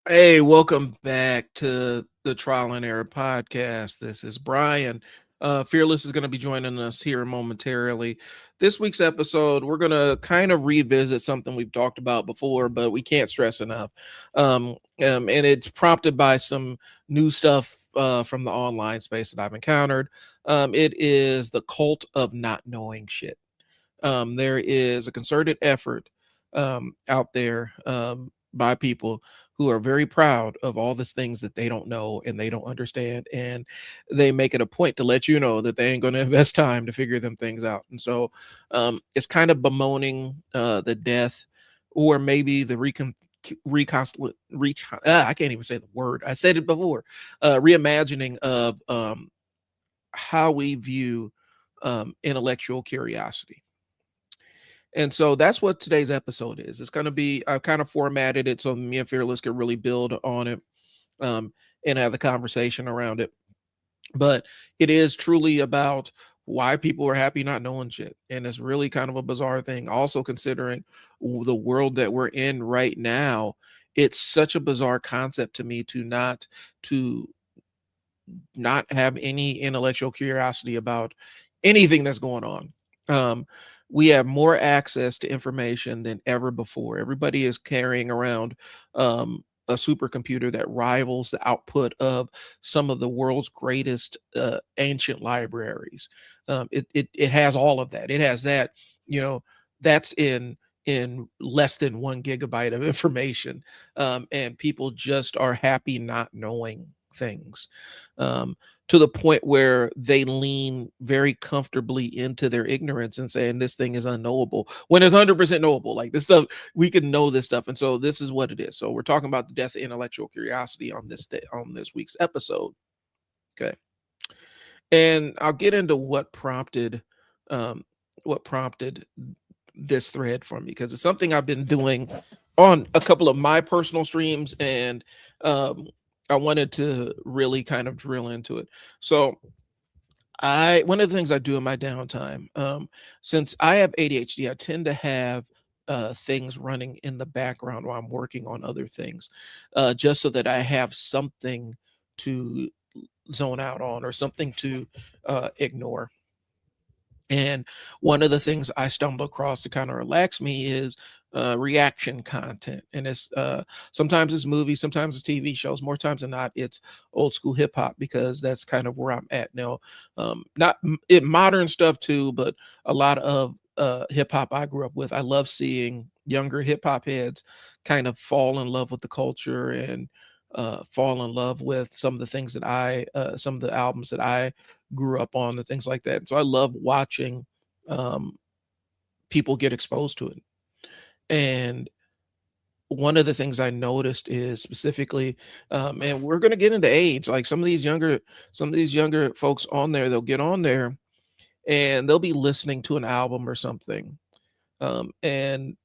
Hey, welcome back to the Trial and Error podcast. This is Brian. Fearless is going to be joining us here momentarily. This week's episode, we're going to kind of revisit something we've talked about before, but we can't stress enough. And it's prompted by some new stuff from the online space that I've encountered. It is the cult of not knowing shit. There is a concerted effort out there by people who are very proud of all the things that they don't know and they don't understand, and they make it a point to let you know that they ain't going to invest time to figure them things out. And so it's kind of bemoaning the death, or maybe the I can't even say the word. I said it before. Reimagining of how we view intellectual curiosity. And so that's what today's episode is. It's going to be, I've kind of formatted it so me and Fearless can really build on it um, and have the conversation around it. But it is truly about why people are happy not knowing shit. And it's really kind of a bizarre thing. Also, considering the world that we're in right now, it's such a bizarre concept to me to not have any intellectual curiosity about anything that's going on. Um, we have more access to information than ever before. Everybody is carrying around a supercomputer that rivals the output of some of the world's greatest ancient libraries. It has all of that. It has that, you know, that's in less than 1 gigabyte of information, and people just are happy not knowing things, um, to the point where they lean very comfortably into their ignorance and saying this thing is unknowable when it's 100% knowable. Like this stuff, we can know this stuff. And so this is what it is. So we're talking about the death of intellectual curiosity on this day, on this week's episode. Okay. And I'll get into um, what prompted this thread for me, because it's something I've been doing on a couple of my personal streams, and I wanted to really kind of drill into it. So I one of the things I do in my downtime, since I have ADHD, I tend to have things running in the background while I'm working on other things, just so that I have something to zone out on or something to ignore. And one of the things I stumble across to kind of relax me is reaction content. And it's sometimes it's movies, sometimes it's TV shows. More times than not, it's old school hip hop, because that's kind of where I'm at now. Not it modern stuff too, but a lot of hip hop I grew up with. I love seeing younger hip hop heads kind of fall in love with the culture and fall in love with some of the things that some of the albums that I grew up on and things like that. And so I love watching um, people get exposed to it. And one of the things I noticed is specifically, and we're going to get into age. Like some of these younger folks on there, they'll get on there and they'll be listening to an album or something, and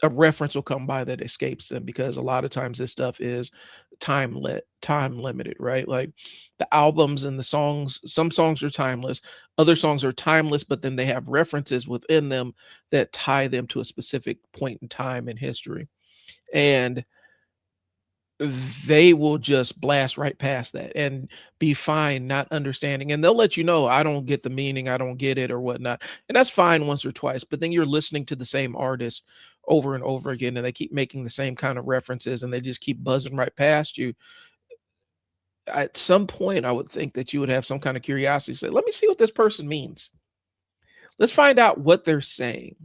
a reference will come by that escapes them, because a lot of times this stuff is time limited, right? Like the albums and the songs, some songs are timeless, other songs are timeless, but then they have references within them that tie them to a specific point in time in history, and they will just blast right past that and be fine not understanding, and they'll let you know, I don't get the meaning, I don't get it, or whatnot. And that's fine once or twice, but then you're listening to the same artist over and over again, and they keep making the same kind of references, and they just keep buzzing right past you. At some point I would think that you would have some kind of curiosity, say, let me see what this person means, let's find out what they're saying,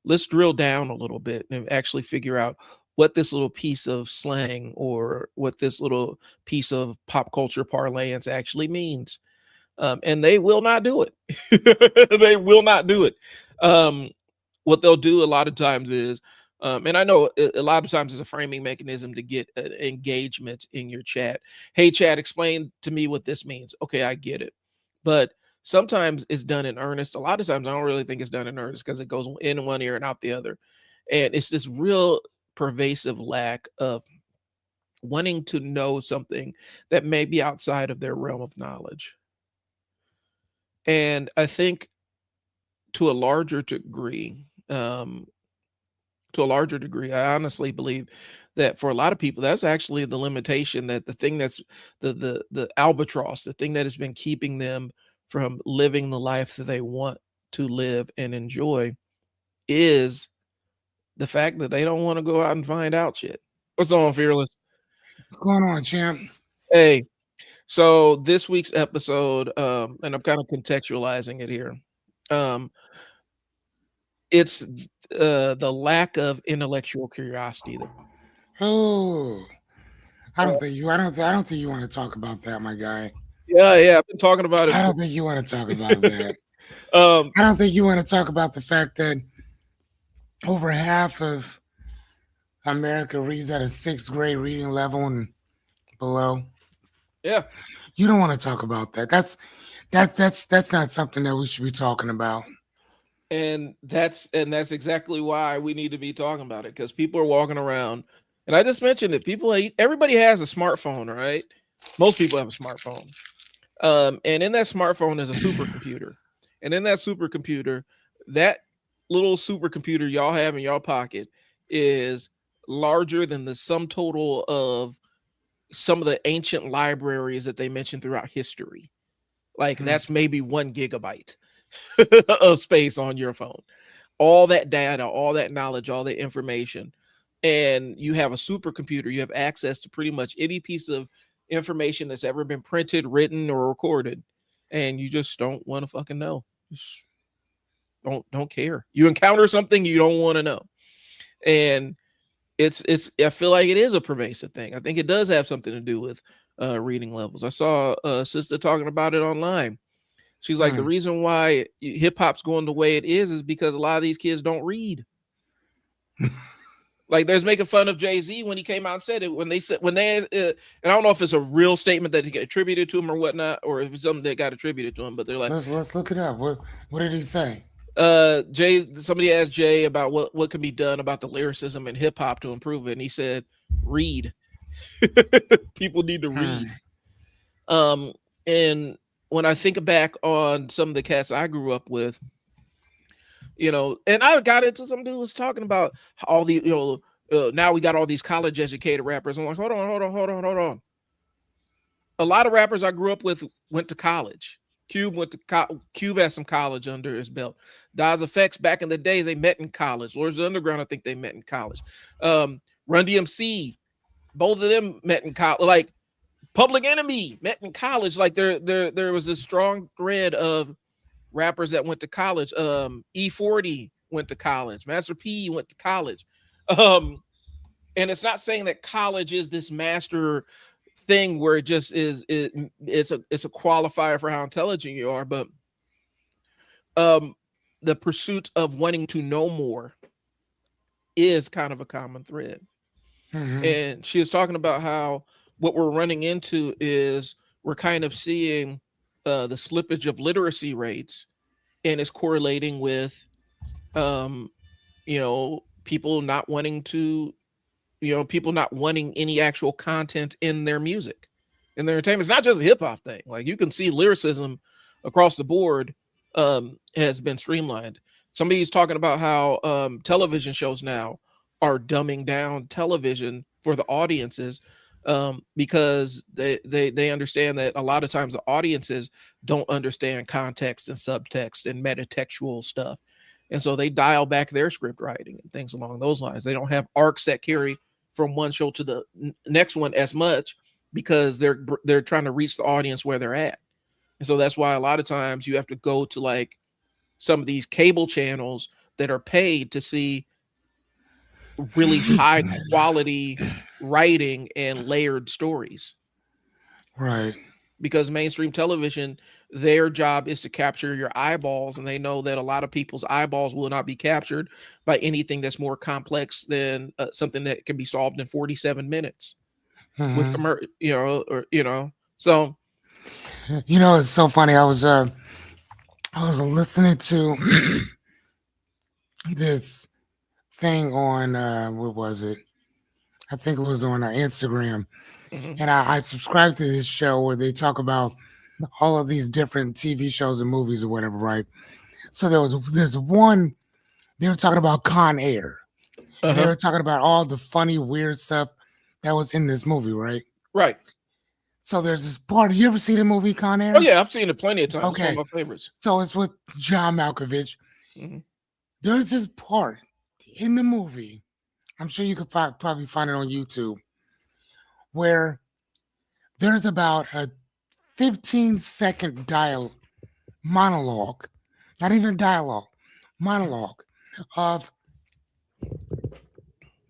let's drill down a little bit and actually figure out what this little piece of slang or what this little piece of pop culture parlance actually means. And they will not do it. They will not do it. What they'll do a lot of times is, and I know a lot of times it's a framing mechanism to get engagement in your chat. Hey, chat, explain to me what this means. Okay, I get it. But sometimes it's done in earnest. A lot of times I don't really think it's done in earnest, because it goes in one ear and out the other. And it's this real pervasive lack of wanting to know something that may be outside of their realm of knowledge. And I think to a larger degree, I honestly believe that for a lot of people, that's actually the limitation, that the thing that's the albatross, the thing that has been keeping them from living the life that they want to live and enjoy, is the fact that they don't want to go out and find out shit. What's on, Fearless? What's going on, champ? Hey, so this week's episode, and I'm kind of contextualizing it here. Um, it's the lack of intellectual curiosity. Oh, I don't think you want to talk about that, my guy. Yeah, I've been talking about it I for. don't think you want to talk about that. um, I don't think you want to talk about the fact that over half of America reads at a sixth grade reading level and below. yeah, You don't want to talk about that. That's not something that we should be talking about. and that's exactly why we need to be talking about it, because people are walking around, and I just mentioned it. Everybody has a smartphone, right? Most people have a smartphone, and in that smartphone is a supercomputer, and in that supercomputer, that little supercomputer y'all have in y'all pocket is larger than the sum total of some of the ancient libraries that they mentioned throughout history. Like, Hmm. that's maybe 1 gigabyte of space on your phone. All that data, all that knowledge, all that information. And you have a supercomputer, you have access to pretty much any piece of information that's ever been printed, written, or recorded. And you just don't want to fucking know. Just don't care. You encounter something you don't want to know. And it's I feel like it is a pervasive thing. I think it does have something to do with reading levels. I saw a sister talking about it online. She's like, the Hmm. reason why hip hop's going the way it is because a lot of these kids don't read. Like, there's making fun of Jay-Z when he came out and said it, when they said, and I don't know if it's a real statement that he got attributed to him or whatnot, or if it's something that got attributed to him, but they're like, Let's look it up. What did he say? Somebody asked Jay about what can be done about the lyricism in hip hop to improve it, and he said, read. People need to Hmm. read. Um, and when I think back on some of the cats I grew up with, and I got into some dude was talking about all the, now we got all these college educated rappers. I'm like, hold on. A lot of rappers I grew up with went to college. Cube has some college under his belt. Daz Effects back in the days, they met in college. Lords of the Underground, I think they met in college. Run DMC, both of them met in college. Like, Public Enemy met in college. Like, there was a strong thread of rappers that went to college. E40 went to college. Master P went to college. Um, and it's not saying that college is this master thing where it just it's a qualifier for how intelligent you are, but um, the pursuit of wanting to know more is kind of a common thread. Hmm. And she was talking about how what we're running into is we're kind of seeing the slippage of literacy rates, and it's correlating with um, people not wanting to, people not wanting any actual content in their music, in their entertainment. It's not just a hip hop thing. Like, you can see lyricism across the board has been streamlined. Somebody's talking about how television shows now are dumbing down television for the audiences, because they understand that a lot of times the audiences don't understand context and subtext and metatextual stuff, and so they dial back their script writing and things along those lines. They don't have arcs that carry from one show to the next one as much, because they're trying to reach the audience where they're at. And so that's why a lot of times you have to go to, like, some of these cable channels that are paid to see really high quality writing and layered stories, Right. because mainstream television, their job is to capture your eyeballs, and they know that a lot of people's eyeballs will not be captured by anything that's more complex than something that can be solved in 47 minutes with Hmm. so. It's so funny. I was listening to this thing on what was it? I think it was on Instagram, Mhm. and I subscribed to this show where they talk about all of these different TV shows and movies or whatever, right? So there's one they were talking about Con Air, and they Uh-huh. were talking about all the funny, weird stuff that was in this movie, right? Right. So there's this part. You ever see the movie Con Oh Air? yeah, I've seen it plenty of times. It's one Okay, of my favorites. so it's with John Malkovich. Hmm. There's this part in the movie. I'm sure you could probably find it on YouTube where there's about a 15-second monologue, not even dialogue, monologue of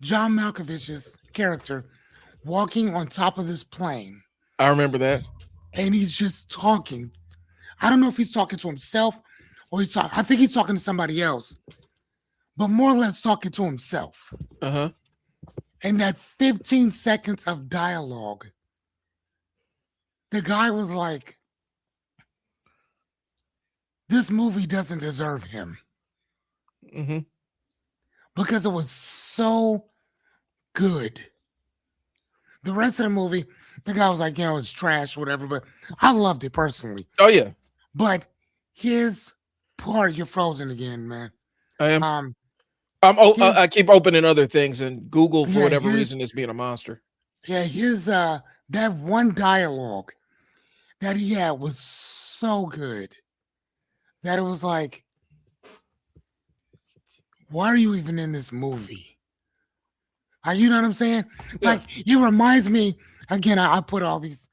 John Malkovich's character walking on top of this plane, I remember that. and he's just talking. I don't know if he's talking to himself or I think he's talking to somebody else, but more or less talking to himself. Uh-huh. And that 15 seconds of dialogue, the guy was like, this movie doesn't deserve him Hmm. because it was so good. The rest of the movie, the guy was like, it's trash, whatever, but I loved it personally. Oh yeah, But his part, you're frozen again, man. I am. Um, I his keep opening other things, and Google for yeah, whatever his reason is being a monster. his that one dialogue that he had was so good that it was like, why are you even in this movie? You know what I'm saying? Yeah. Like, it reminds me again. I put all these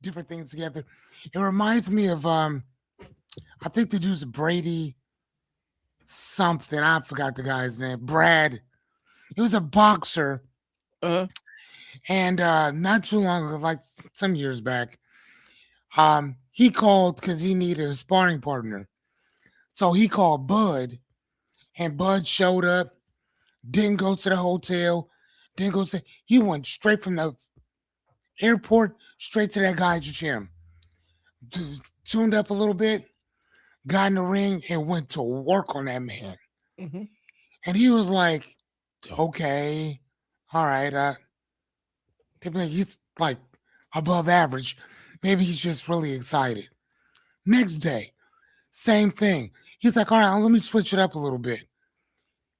different things together. It reminds me of I think the dude's Brady something. I forgot the guy's name. Brad. He was a boxer, Uh-huh. and not too long ago, like some years back, he called because he needed a sparring partner. So he called Bud, and Bud showed up. Didn't go to the hotel. Didn't go to. He went straight from the airport straight to that guy's gym. Tuned up a little bit, got in the ring, and went to work on that man. Hmm. And he was like, "Okay, all right." He's like above average. Maybe he's just really excited. Next day, same thing. He's like, "All right, let me switch it up a little bit."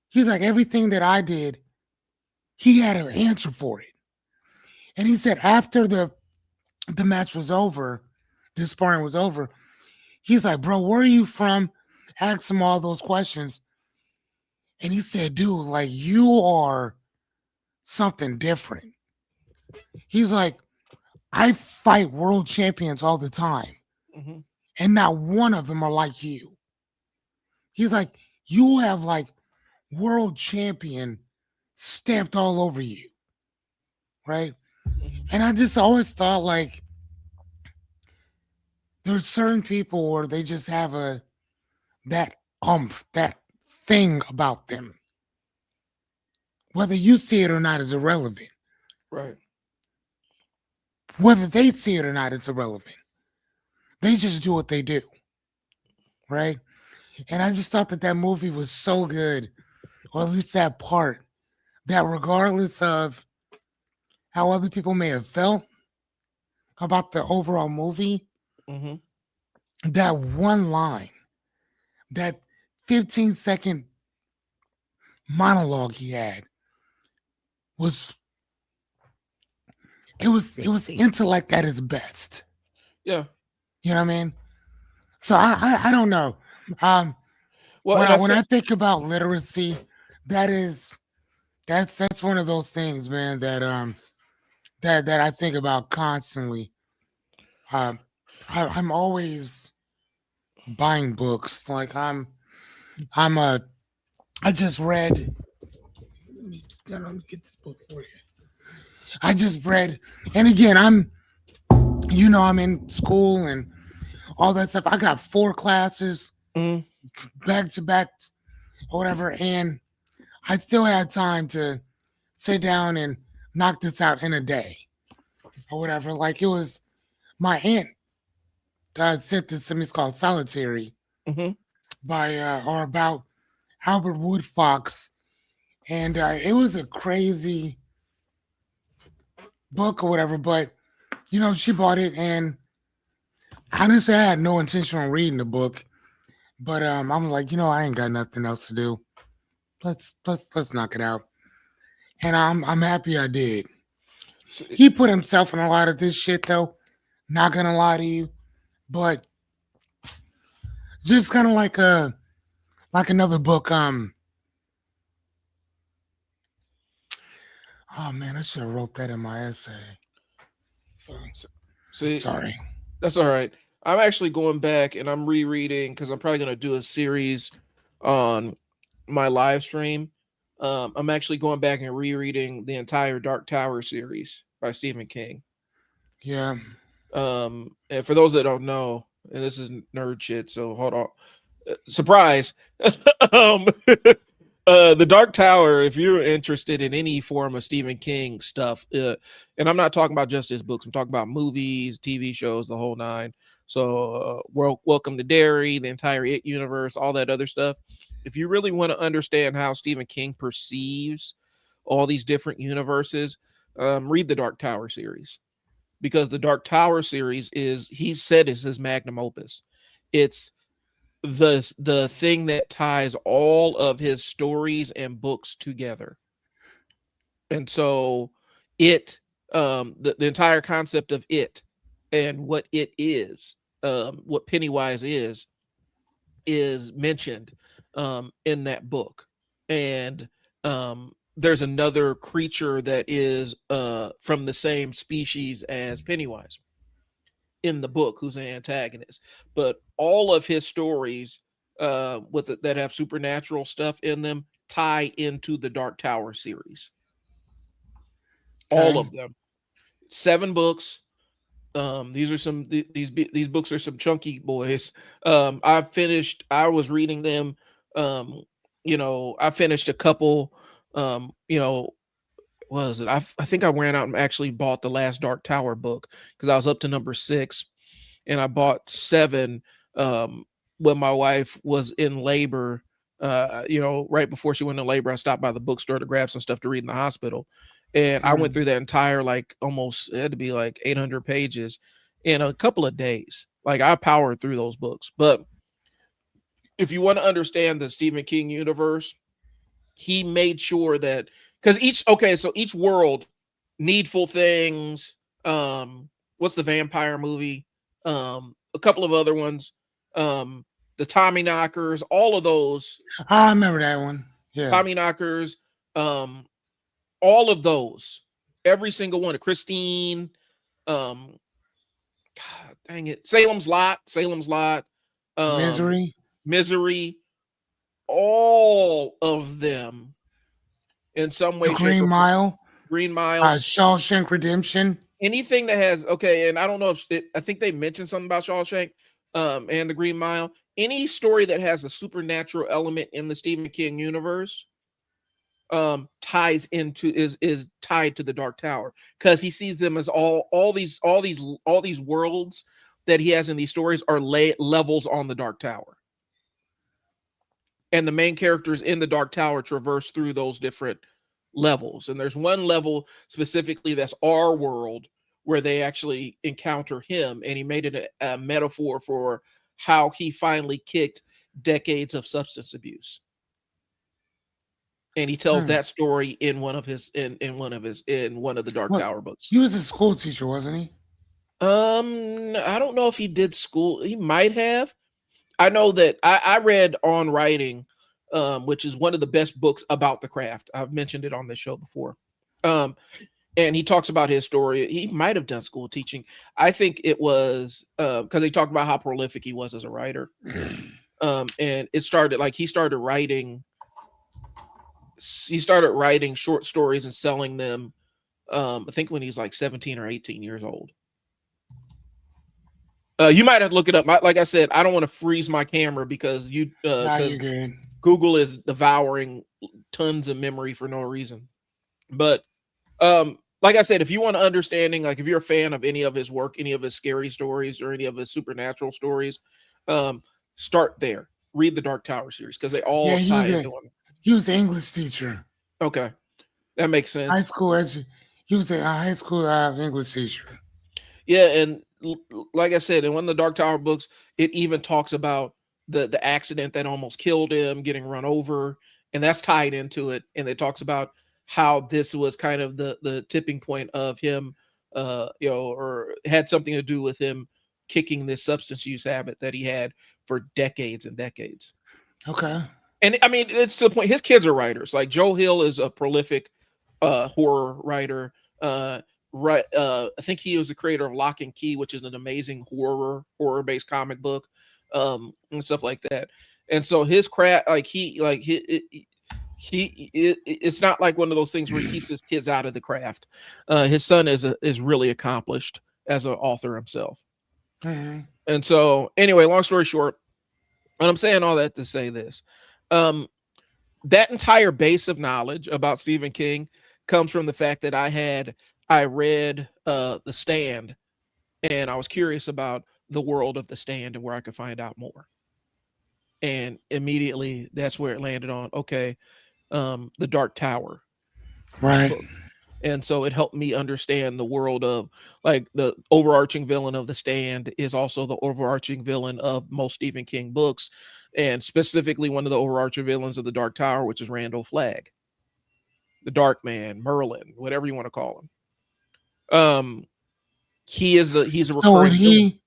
He's like, "Everything that I did, he had an answer for it." And he said after the match was over, the sparring was over, he's like, "Bro, where are you from?" Asked him all those questions. And he said, "Dude, like, you are something different." He's like, "I fight world champions all the time, Hmm. and not one of them are like you." He's like, "You have like world champion stamped all over you." Right. Hmm. And I just always thought like there's certain people where they just have that that thing about them. Whether you see it or not is irrelevant. Right. Whether they see it or not is irrelevant. They just do what they do. Right. And I just thought that movie was so good, or at least that part, that regardless of how other people may have felt about the overall movie, Hmm. that one line, that 15-second monologue he had was it was intellect at its best. Yeah. You know what I mean? So I don't know. Um, Well, when and I I when think I think about literacy, that's one of those things, man, that I think about constantly. Um, I'm always buying books. Like I'm a I just read. Let me get this book for you. I just read, and again, I'm in school and all that stuff. I got 4 classes mhm, back to back or whatever, and I still had time to sit down and knock this out in a day or whatever. Like it was my aunt sent this to me. It's called Solitary mhm, by or about Albert Wood Fox, and it was a crazy book or whatever. But she bought it, and honestly, I had no intention on reading the book. But I'm like, I ain't got nothing else to do. Let's knock it out. and I'm happy I did. So, He put himself in a lot of this shit though. Not gonna lie to you, but just kind of like another book. Oh man, I should have wrote that in my essay. so, see, Sorry. that's all right. I'm actually going back and I'm rereading because I'm probably going to do a series on my live stream. I'm actually going back and rereading the entire Dark Tower series by Stephen King. Yeah. And for those that don't know, and this is nerd shit, so hold on. Surprise. um, the Dark Tower, if you're interested in any form of Stephen King stuff, and I'm not talking about just his books, I'm talking about movies, TV shows, the whole nine. So, Welcome to Derry, the entire It universe, all that other stuff. If you really want to understand how Stephen King perceives all these different universes, read the Dark Tower series, because the Dark Tower series is, he said, is his magnum opus. It's the thing that ties all of his stories and books together. And so it, the entire concept of it and what it is, what Pennywise is mentioned in that book. And there's another creature that is from the same species as Pennywise in the book, who's an antagonist. But all of his stories that have supernatural stuff in them tie into the Dark Tower series. All Okay. of them, 7 books. These are some these books are some chunky boys. I was reading them. Um, I finished a couple. You know, what was it? I think I ran out and actually bought the last Dark Tower book because I was up to number 6, and I bought 7 um, when my wife was in labor. Right before she went in labor, I stopped by the bookstore to grab some stuff to read in the hospital, and I went Mm. through that entire, like, almost, it had to be like 800 pages in a couple of days. Like, I powered through those books. But if you want to understand the Stephen King universe, he made sure that, because each world, Needful Things, what's the vampire movie, a couple of other ones, um the Tommy Knockers, all of those, I remember that one. Yeah. Tommy Knockers, um all of those, every single one of Christine, um God dang it, Salem's Lot, um Misery. Misery, all of them in some The way, shape, Green or form. Mile. Green Mile, Shawshank Redemption. anything that has, okay, and I don't know if I think they mentioned something about Shawshank, and the Green Mile. Any story that has a supernatural element in the Stephen King universe, ties into is tied to the Dark Tower, because he sees them as all these worlds that he has in these stories are levels on the Dark Tower, and the main characters in the Dark Tower traverse through those different levels. And there's one level specifically that's our world, where they actually encounter him, and he made it a metaphor for how he finally kicked decades of substance abuse. And he tells Hmm. that story in one of the Dark What? Tower books. He was a school teacher, wasn't he? I don't know if he did school. He might have. I know that I read On Writing, which is one of the best books about the craft. I've mentioned it on this show before. Um, and he talks about his story. He might have done school teaching. I think it was because he talked about how prolific he was as a writer. And it started, like, he started writing short stories and selling them. I think when he's like 17 or 18 years old. You might have to look it up. Like I said, I don't want to freeze my camera because Nah, you're because good. Google is devouring tons of memory for no reason. But like I said, if you want an understanding, like if you're a fan of any of his work, any of his scary stories or any of his supernatural stories, um, start there. Read the Dark Tower series because they Yeah, all tie into one. he was an English teacher. Okay, that makes High sense. school he was a high school English teacher. Yeah, and like I said, in one of the Dark Tower books, it even talks about the accident that almost killed him, getting run over, and that's tied into it. And it talks about how this was kind of the tipping point of him, or had something to do with him kicking this substance use habit that he had for decades and decades. Okay. And I mean, it's to the point. His kids are writers. Like Joe Hill is a prolific horror writer. Right, I think he was the creator of Lock and Key, which is an amazing horror based comic book, and stuff like that. And so his craft, like it's not like one of those things where he keeps his kids out of the craft. His son is really accomplished as an author himself. Mm-hmm. And so, anyway, long story short, and I'm saying all that to say this. Um, that entire base of knowledge about Stephen King comes from the fact that I read The Stand, and I was curious about the world of The Stand and where I could find out more. And immediately that's where it landed on, okay, The Dark Tower Right. book. And so it helped me understand the world of, like, the overarching villain of The Stand is also the overarching villain of most Stephen King books, and specifically one of the overarching villains of The Dark Tower, which is Randall Flagg, the Dark Man, Merlin, whatever you want to call him. He's a So would recurring villain. he?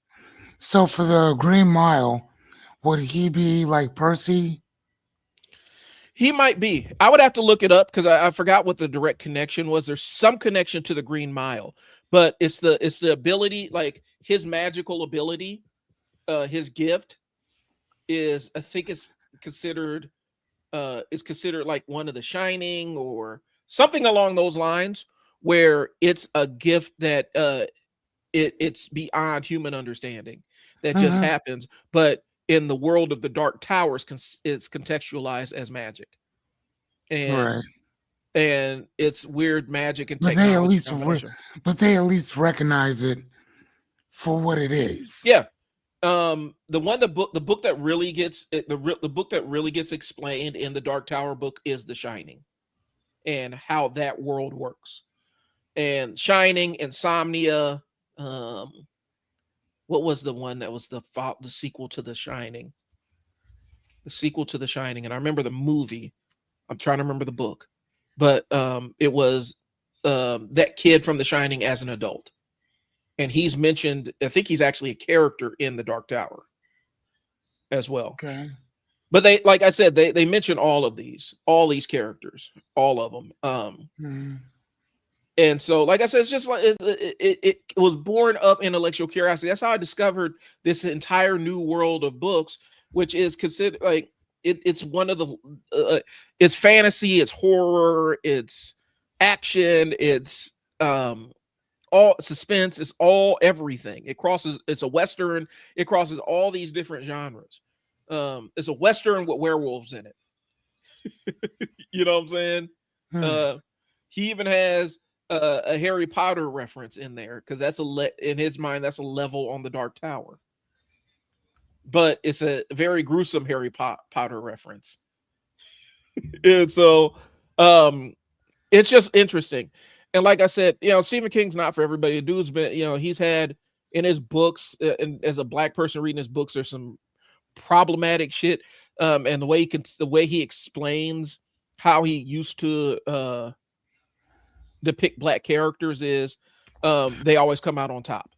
So for the Green Mile, would he be like Percy? He might be. I would have to look it up because I forgot what the direct connection was. There's some connection to the Green Mile, but it's the ability, like his magical ability, his gift is, I think it's considered like one of the Shining or something along those lines, where it's a gift that it's beyond human understanding that just Mm-hmm. happens, but in the world of the Dark Towers, it's contextualized as magic, and Right. it's weird magic and But they at technology least, combination. but they at least recognize it for what it is. Yeah. The book that really gets the book that really gets explained in the Dark Tower book is The Shining, and how that world works. And Shining, Insomnia, um, what was the one that was the sequel to The Shining? The sequel to The Shining, and I remember the movie. I'm trying to remember the book, but it was that kid from The Shining as an adult, and he's mentioned. I think he's actually a character in the Dark Tower as well. Okay. But they, like I said, they mention all these characters, all of them. Mm-hmm. And so, like I said, it's just like it was born of intellectual curiosity. That's how I discovered this entire new world of books, which is considered like it's one of the it's fantasy, it's horror, it's action, it's all suspense, it's all everything. It's a western. It crosses all these different genres. It's a western with werewolves in it. You know what I'm saying? Hmm. Uh, he even has a Harry Potter reference in there because in his mind that's a level on the Dark Tower, but it's a very gruesome Potter reference. And so, um, it's just interesting. And like I said, Stephen King's not for everybody. The dude's been, he's had in his books, and as a black person reading his books, there's some problematic shit. And the way he explains how he used to depict black characters is, they always come out on top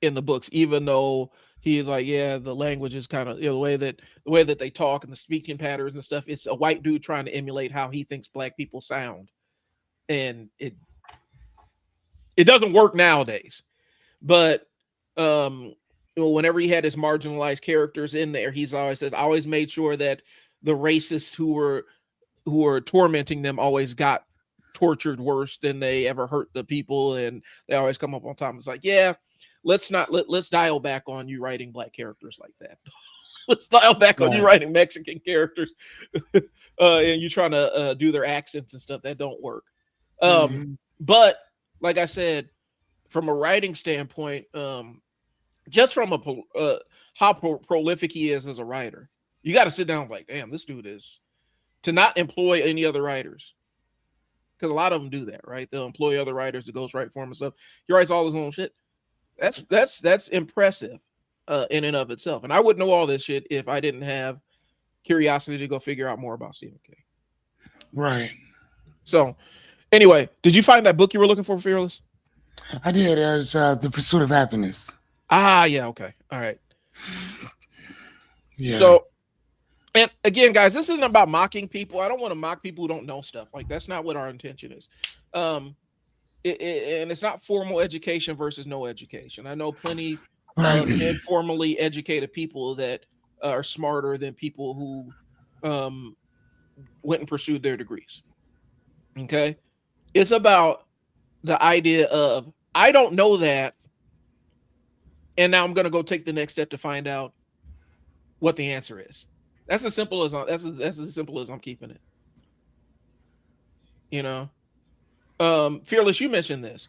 in the books, even though he's like, yeah, the language is kind of, the way that they talk and the speaking patterns and stuff. It's a white dude trying to emulate how he thinks black people sound, and it doesn't work nowadays. But whenever he had his marginalized characters in there, he's always says, I always made sure that the racists who were tormenting them always got tortured worse than they ever hurt the people, and they always come up on top. It's like, yeah, let's dial back on you writing black characters like that. Let's dial back on you Right. writing Mexican characters, and you trying to do their accents and stuff. That don't work. Mm-hmm. But like I said, from a writing standpoint, just from how prolific he is as a writer, you got to sit down like, damn, this dude is, to not employ any other writers, because a lot of them do that, right? They'll employ other writers to ghostwrite for him and stuff. He writes all his own shit. That's impressive, in and of itself. And I wouldn't know all this shit if I didn't have curiosity to go figure out more about Stephen King. Right. So anyway, did you find that book you were looking for, Fearless? I did. It was The Pursuit of Happiness. Ah, yeah, okay. All right. Yeah. So, and again, guys, this isn't about mocking people. I don't want to mock people who don't know stuff. Like that's not what our intention is. Um, and it's not formal education versus no education. I know plenty Right. of informally educated people that are smarter than people who um, went and pursued their degrees. Okay, it's about the idea of I don't know that, and now I'm going to go take the next step to find out what the answer is. That's as simple as that's as simple as I'm keeping it. You know, Fearless, you mentioned this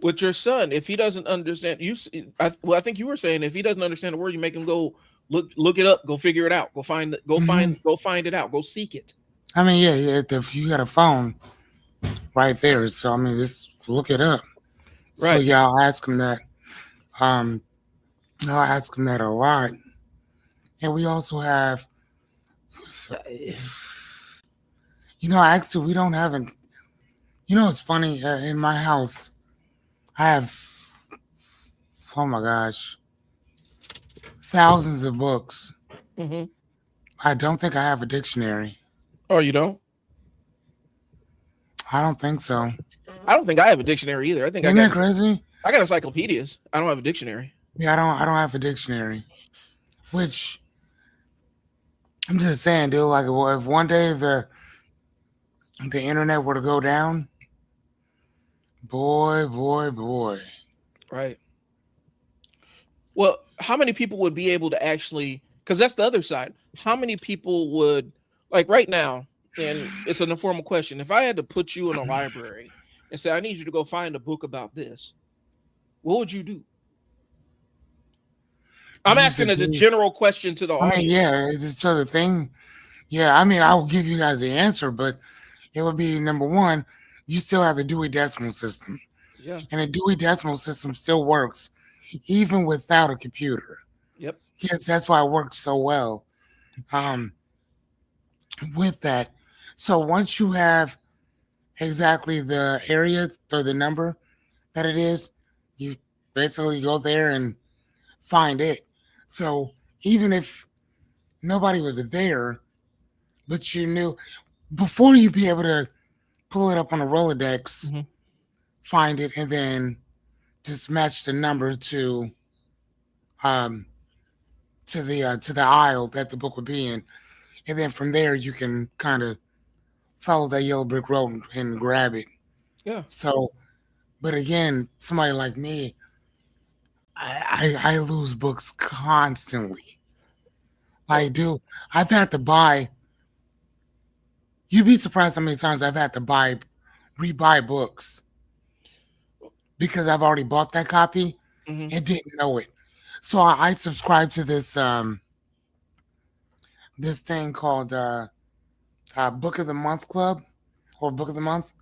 with your son. If he doesn't understand, I think you were saying if he doesn't understand the word, you make him go look it up, go figure it out, Hmm. go find it out, go seek it. I mean, yeah, yeah, if you got a phone right there, so I mean, just look it up. So Right. yeah, I'll ask him that. Um, I'll ask him that a lot. And we also have, actually, we don't have an. It's funny. In my house, I have, oh my gosh, thousands of books. Mm-hmm. I don't think I have a dictionary. Oh, you don't? I don't think so. I don't think I have a dictionary either. Isn't that crazy? I got encyclopedias. I don't have a dictionary. Yeah, I don't have a dictionary. Which I'm just saying, dude. Like, if one day the internet were to go down, boy, boy, boy. Right. Well, how many people would be able to actually? Because that's the other side. How many people would like right now? And it's an informal question. If I had to put you in a library and say, "I need you to go find a book about this," what would you do? I'm You asking said, as a dude. general question to the I mean, audience. yeah, it's just sort of thing. Yeah, I mean, I will give you guys the answer, but it would be number one. You still have the Dewey Decimal System, Yeah. and the Dewey Decimal System still works even without a computer. Yep. Yes, that's why it works so well. Um, with that, so once you have exactly the area or the number that it is, you basically go there and find it. So even if nobody was there, but you knew before you'd be able to pull it up on a Rolodex, Mm-hmm. find it, and then just match the number um to the aisle that the book would be in, and then from there you can kind of follow that yellow brick road and grab it. Yeah. So, but again, somebody like me, I lose books constantly. Well. Like, dude, I've had to buy. You'd be surprised how many times I've had to rebuy books because I've already bought that copy Mm-hmm. and didn't know it. So I subscribe to this thing called Book of the Month Club or Book of the Month,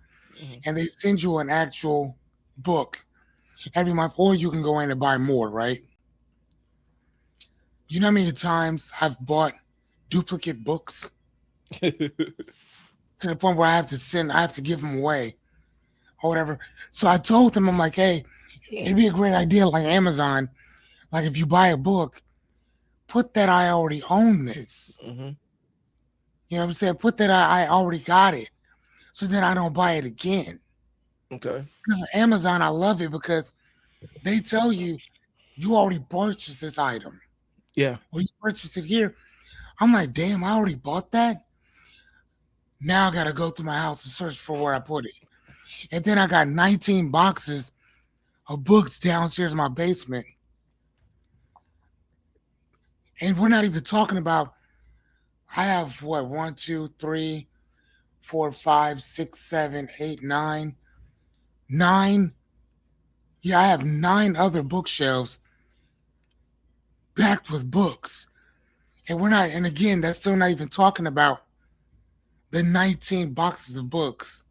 Mm-hmm. and they send you an actual book every month, or you can go in and buy more. Right? You know how many times I've bought duplicate books to the point where I have to give them away or whatever. So I told them, I'm like, hey, it'd be a great idea, like Amazon. Like if you buy a book, put that I already own this. Mm-hmm. You know what I'm saying? Put that I already got it, so then I don't buy it again. Okay. Because Amazon, I love it because they tell you you already purchased this item Yeah. or you purchased it here. I'm like, damn, I already bought that. Now I gotta go through my house and search for where I put it. And then I got 19 boxes of books downstairs in my basement. And we're not even talking about I have what 1, 2, 3, 4, 5, 6, 7, 8, 9. Yeah, I have 9 other bookshelves packed with books. And we're not, and again, that's still not even talking about the 19 boxes of books,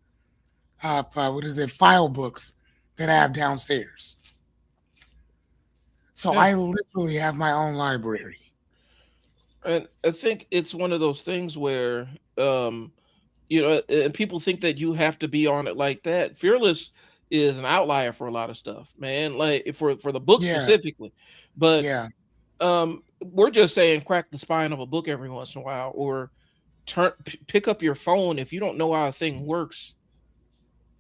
what is it, file books that I have downstairs. So Yeah. I literally have my own library. And I think it's one of those things where um And people think that you have to be on it like that. Fearless is an outlier for a lot of stuff, man. Like for the book Yeah, specifically, but yeah, we're just saying crack the spine of a book every once in a while, or pick up your phone if you don't know how a thing works.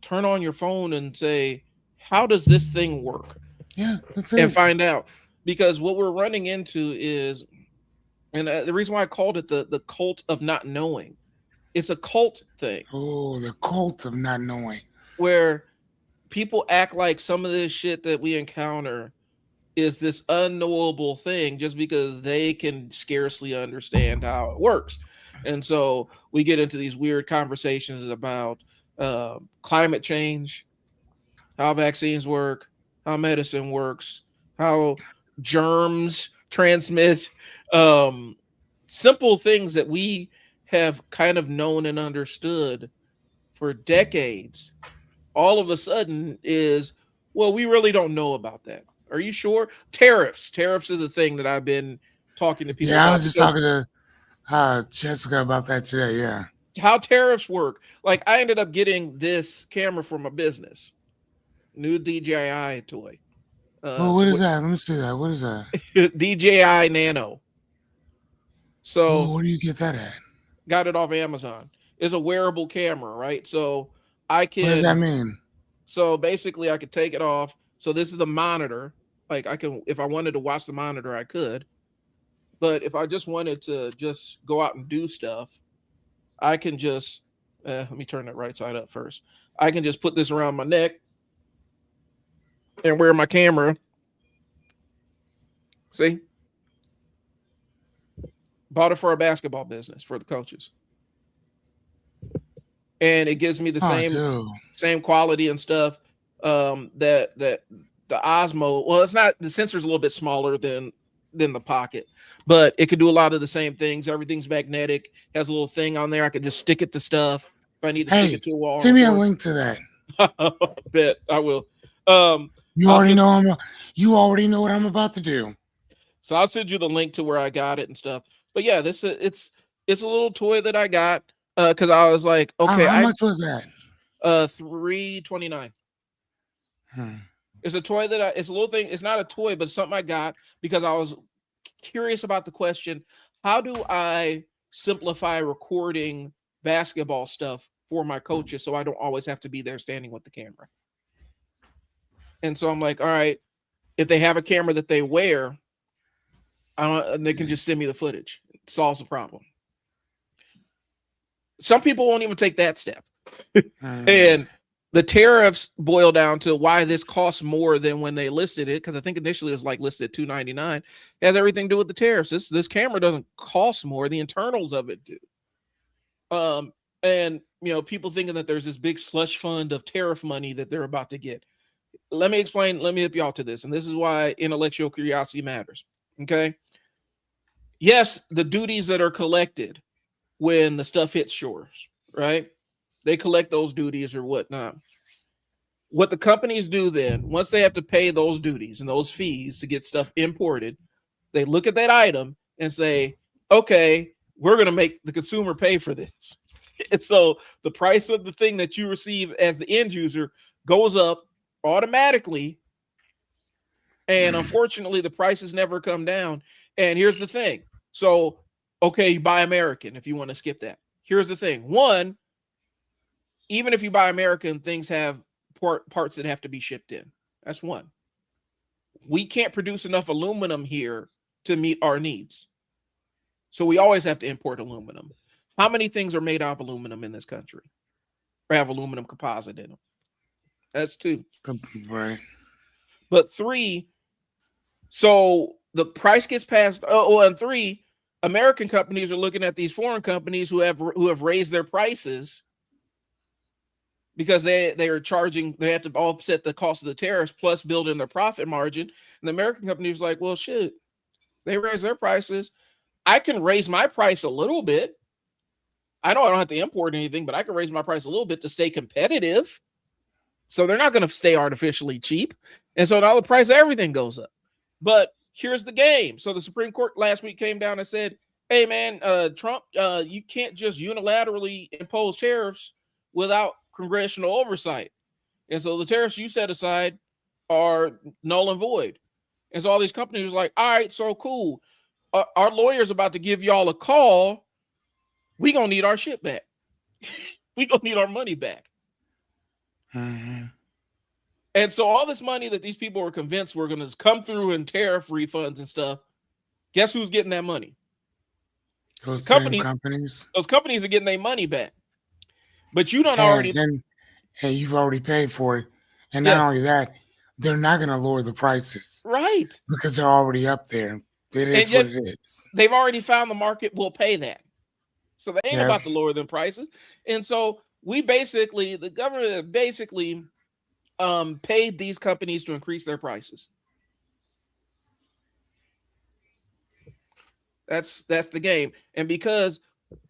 Turn on your phone and say, "How does this thing work?" yeah. That's and it. find out. Because what we're running into is, and the reason why I called it the cult of not knowing, it's a cult thing Oh, the cult of not knowing. where people act like some of this shit that we encounter is this unknowable thing just because they can scarcely understand how it works. And so we get into these weird conversations about climate change, how vaccines work, how medicine works, how germs transmit, um, simple things that we have kind of known and understood for decades. All of a sudden is, well, we really don't know about that. Are you sure? Tariffs is a thing that I've been talking to people Yeah, I was about, just because talking to Jessica about that today. Yeah. how tariffs work. Like, I ended up getting this camera for my business, new DJI toy. Oh, So what is what that? Let me see that. What is that? DJI Nano. Oh, So where do you get that at? got it off Amazon. It's a wearable camera, right? So I What does that can mean? so basically I could take it off. So this is the monitor. Like, I can, if I wanted to watch the monitor, I could. But if I just wanted to just go out and do stuff, I can just let me turn that right side up first. I can just put this around my neck and wear my camera. See, bought it for a basketball business for the coaches, and it gives me the Oh, same dude. quality and stuff. That the Osmo. Well, it's not, the sensor's a little bit smaller than the Pocket, but it could do a lot of the same things. Everything's magnetic. Has a little thing on there. I could just stick it to stuff if I need to stick Hey, it to a wall and send me a record. link to that. Bet I will. Um, You I'll already send know you already know what I'm about to do. I'll send you the link to where I got it and stuff. But yeah, this it's a little toy that I got because I was like, okay, How I much was that? 329. Hmm. It's a toy it's a little thing. It's not a toy, but it's something I got because I was curious about the question: how do I simplify recording basketball stuff for my coaches so I don't always have to be there standing with the camera? And so I'm like, all right, if they have a camera that they wear, and they can just send me the footage, it solves the problem. Some people won't even take that step. Hmm. And the tariffs boil down to why this costs more than when they listed it, because I think initially it was like listed at $299. It has everything to do with the tariffs. This camera doesn't cost more; the internals of it do. Um, and people thinking that there's this big slush fund of tariff money that they're about to get. Let me explain. Let me help y'all to this, and this is why intellectual curiosity matters. Okay. Yes, the duties that are collected when the stuff hits shores, right? They collect those duties or whatnot. What the companies do then, once they have to pay those duties and those fees to get stuff imported, they look at that item and say, okay, we're going to make the consumer pay for this. And so the price of the thing that you receive as the end user goes up automatically. And unfortunately, the prices never come down. And here's the thing. So, okay, you buy American if you want to skip that. Here's the thing. One, even if you buy American, things have parts that have to be shipped in. That's one. We can't produce enough aluminum here to meet our needs. So we always have to import aluminum. How many things are made out of aluminum in this country or have aluminum composite in them? That's two. Right. But three, so the price gets passed. And three, American companies are looking at these foreign companies who have raised their prices because they are charging. They have to offset the cost of the tariffs plus build in their profit margin. And the American companies like, well, shit, they raise their prices. I can raise my price a little bit. I know I don't have to import anything, but I can raise my price a little bit to stay competitive. So they're not going to stay artificially cheap. And so now the price of everything goes up. But here's the game. So the Supreme Court last week came down and said, hey man, Trump, you can't just unilaterally impose tariffs without congressional oversight. And so the tariffs you set aside are null and void. And so all these companies are like, all right, so cool. Our lawyer's about to give y'all a call. We gonna need our shit back. We gonna need our money back. Mm-hmm. And so all this money that these people were convinced were gonna come through in tariff refunds and stuff, guess who's getting that money? Those same companies. Those companies are getting their money back. But you don't And, already and you've already paid for it. And not yeah, only that, they're not going to lower the prices right. because they're already up there. It is what it is. They've already found the market will pay that. So they ain't Yeah. about to lower them prices. And so the government basically paid these companies to increase their prices. That's the game. And because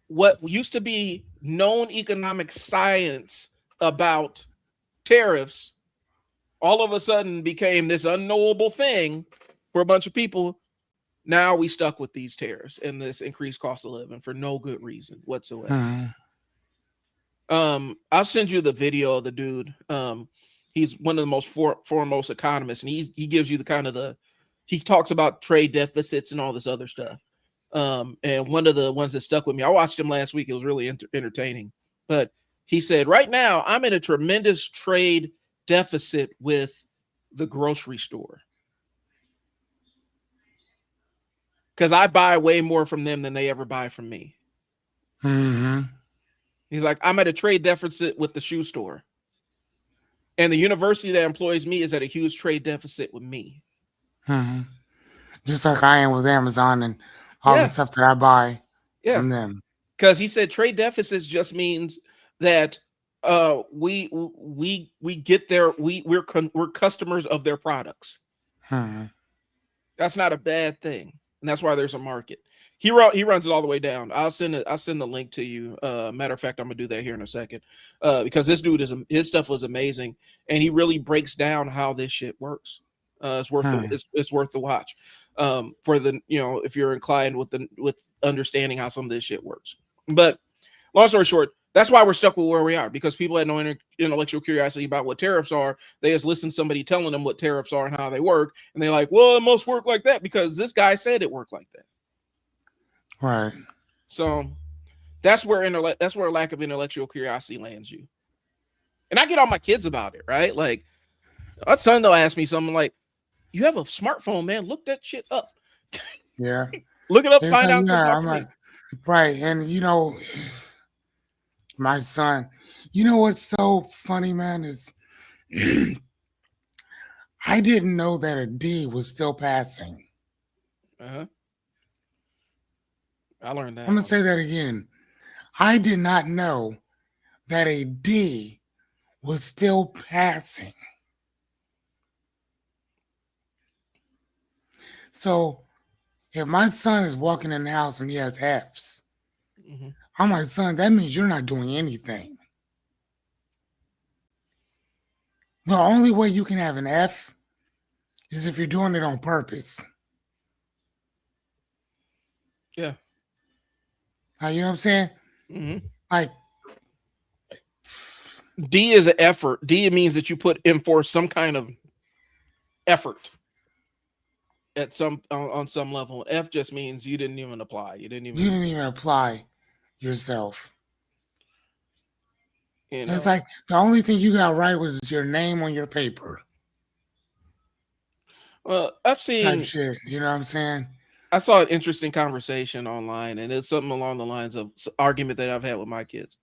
what used to be known economic science about tariffs all of a sudden became this unknowable thing for a bunch of people. Now we stuck with these tariffs and this increased cost of living for no good reason whatsoever. I'll send you the video of the dude. He's one of the most foremost economists, and he gives you the kind of he talks about trade deficits and all this other stuff. And one of the ones that stuck with me, I watched him last week. It was really entertaining. But he said, right now, I'm in a tremendous trade deficit with the grocery store. Because I buy way more from them than they ever buy from me. Mm-hmm. He's like, I'm at a trade deficit with the shoe store. And the university that employs me is at a huge trade deficit with me. Mm-hmm. Just like I am with Amazon and all the stuff that I buy from them. Because he said trade deficits just means that we get we're customers of their products. Mm-hmm. That's not a bad thing. And that's why there's a market. He runs it all the way down. I'll send the link to you. Matter of fact, I'm gonna do that here in a second. Because this dude his stuff was amazing, and he really breaks down how this shit works. It's worth the watch. For the if you're inclined with understanding how some of this shit works. But long story short, that's why we're stuck with where we are, because people had no intellectual curiosity about what tariffs are. They just listen to somebody telling them what tariffs are and how they work, and they're like, well, it must work like that because this guy said it worked like that. Right. So that's where lack of intellectual curiosity lands you. And I get on my kids about it, right? Like my son will ask me something like, you have a smartphone, man. Look that shit up. Yeah. Look it up, find out. I'm like, right. And my son, what's so funny, man, is I didn't know that a D was still passing. I learned that. I'm going to say that again. I did not know that a D was still passing. So if my son is walking in the house and he has F's, I'm like, son, that means you're not doing anything. The only way you can have an F is if you're doing it on purpose. Yeah. You know what I'm saying? Mm-hmm. Like, D is an effort. D means that you put in for some kind of effort at on some level. F just means you didn't even apply. You didn't even apply yourself. It's like the only thing you got right was your name on your paper. Well, I've seen type shit. You know what I'm saying? I saw an interesting conversation online, and it's something along the lines of argument that I've had with my kids,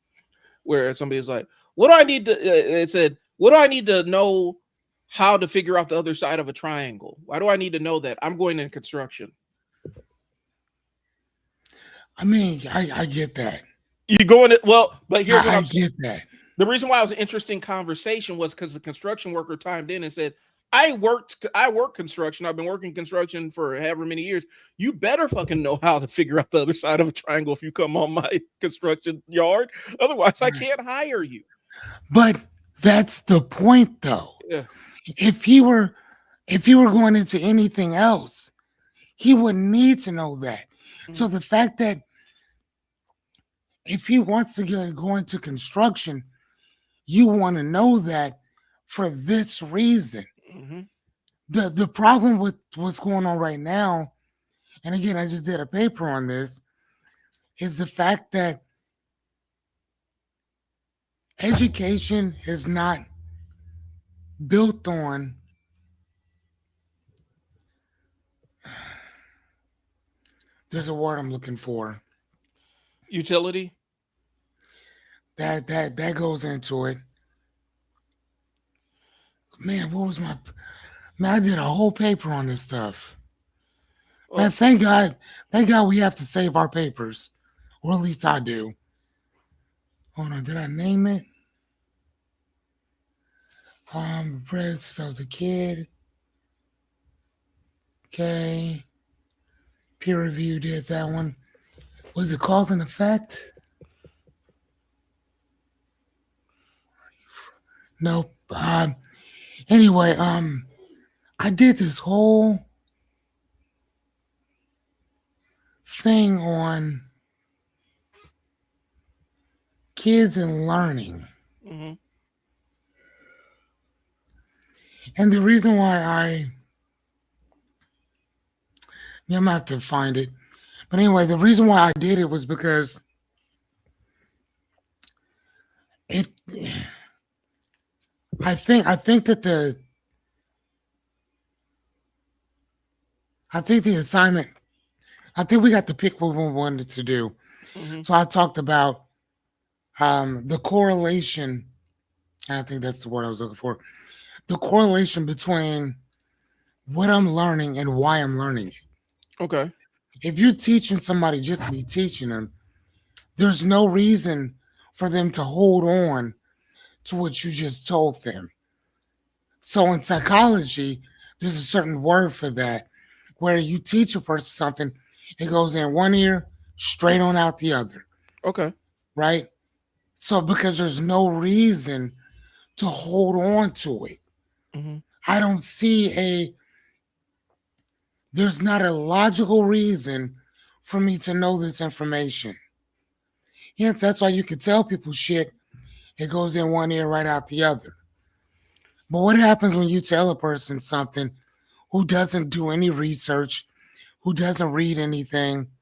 where somebody's like, "What do I need to?" It said, "What do I need to know how to figure out the other side of a triangle? Why do I need to know that? I'm going in construction." I mean, I get that. You going it well, but here's what I get that. The reason why it was an interesting conversation was because the construction worker chimed in and said, I work construction. I've been working construction for however many years. You better fucking know how to figure out the other side of a triangle if you come on my construction yard. Otherwise, I can't hire you." But that's the point, though. Yeah. If he were going into anything else, he wouldn't need to know that. So Mhm. the fact that if he wants to go into construction, you want to know that for this reason. Mhm. The problem with what's going on right now, and again, I just did a paper on this, is the fact that education is not built on, there's a word I'm looking for Utility. that goes into it. Man, what was my man? I did a whole paper on this stuff. Man, Well, thank God we have to save our papers, or at least I do. Hold on, did I name it? Read since I was a kid. Okay, peer review did that one. Was it cause and effect? Nope. Anyway, I did this whole thing on kids and learning, mhm. and the reason why I'm gonna have to find it. But anyway, the reason why I did it was because it. I think that the assignment. I think we got to pick what we wanted to do. Mhm. So I talked about the correlation. I think that's the word I was looking for. The correlation between what I'm learning and why I'm learning it. Okay. If you're teaching somebody just to be teaching them, there's no reason for them to hold on to what you just told them. So in psychology, there's a certain word for that, where you teach a person something, it goes in one ear, straight on out the other, Okay. right? So because there's no reason to hold on to it. Mhm. I don't see there's not a logical reason for me to know this information. Hence, that's why you can tell people shit, it goes in one ear, right out the other. But what happens when you tell a person something who doesn't do any research, who doesn't read anything?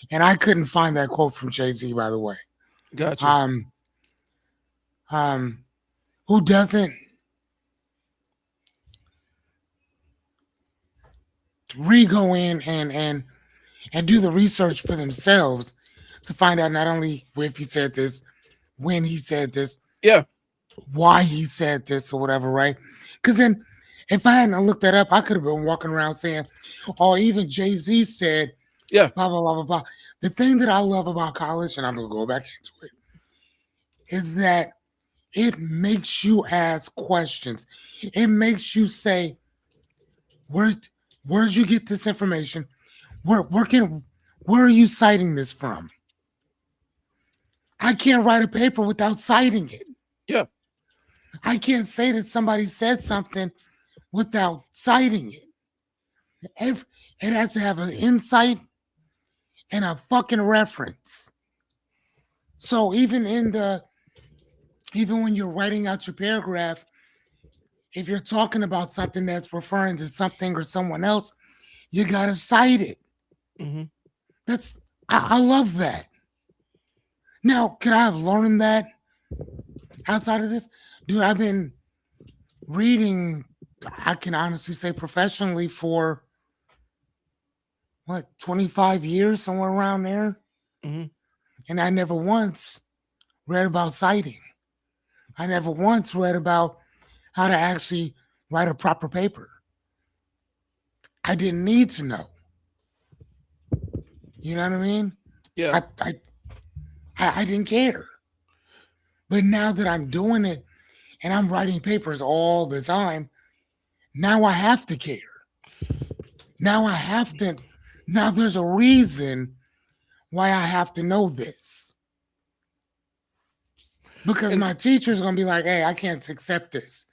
And I couldn't find that quote from Jay Z, by the way. Gotcha. Um, um, who doesn't re-go in and do the research for themselves to find out not only if he said this, when he said this, Yeah. why he said this, or whatever, right? Because then, if I hadn't looked that up, I could have been walking around saying, "Oh, even Jay Z said Yeah. blah blah blah blah blah." The thing that I love about college, and I'm gonna go back into it, is that it makes you ask questions. It makes you say, "Where's where'd you get this information? Where are you citing this from?" I can't write a paper without citing it. Yeah. I can't say that somebody said something without citing it. It has to have an insight and a fucking reference. So even when you're writing out your paragraph, if you're talking about something that's referring to something or someone else, you gotta cite it. Mhm. That's I love that. Now, could I have learned that outside of this? Dude, I've been reading, I can honestly say professionally for what, 25 years, somewhere around there. Mhm. And I never once read about citing. I never once read about how to actually write a proper paper. I didn't need to know. You know what I mean? Yeah. I I I didn't care. But now that I'm doing it and I'm writing papers all the time, now I have to care. Now I have to. Now there's a reason why I have to know this. Because And my teacher's gonna be like, "Hey, I can't accept this,"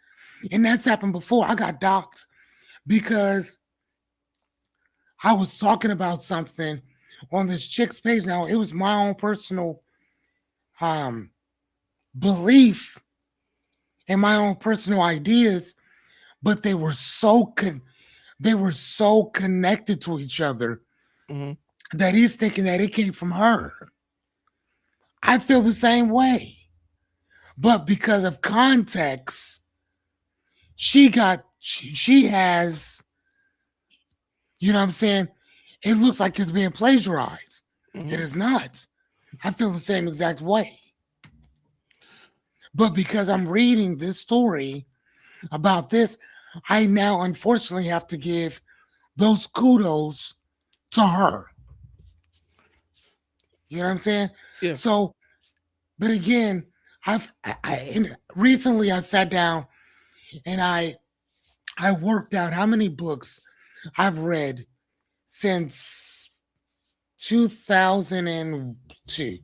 and that's happened before. I got docked because I was talking about something on this chick's page. Now it was my own personal um belief and my own personal ideas, but they were so connected to each other Hmm. that he's thinking that it came from her. I feel the same way. But because of context, she has, you know what I'm saying? It looks like it's being plagiarized. It Hmm. is not. I feel the same exact way. But because I'm reading this story about this, I now unfortunately have to give those kudos to her. You know what I'm saying? Yeah. So, but again, recently I sat down and I worked out how many books I've read since 2002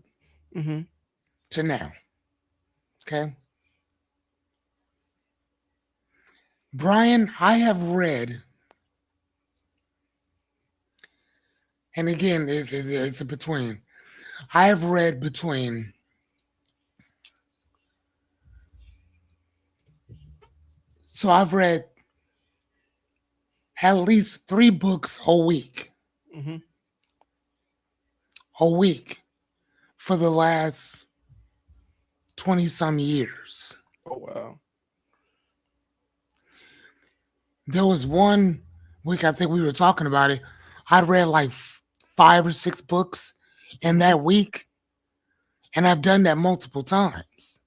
Hmm. to now. Okay, Brian, I have read, and again, it's a between. I have read between, so I've read at least 3 books Hmm. a week for the last 20 some years. Oh wow. There was one week, I think we were talking about it. I read like 5 or 6 books in Hmm. that week, and I've done that multiple times,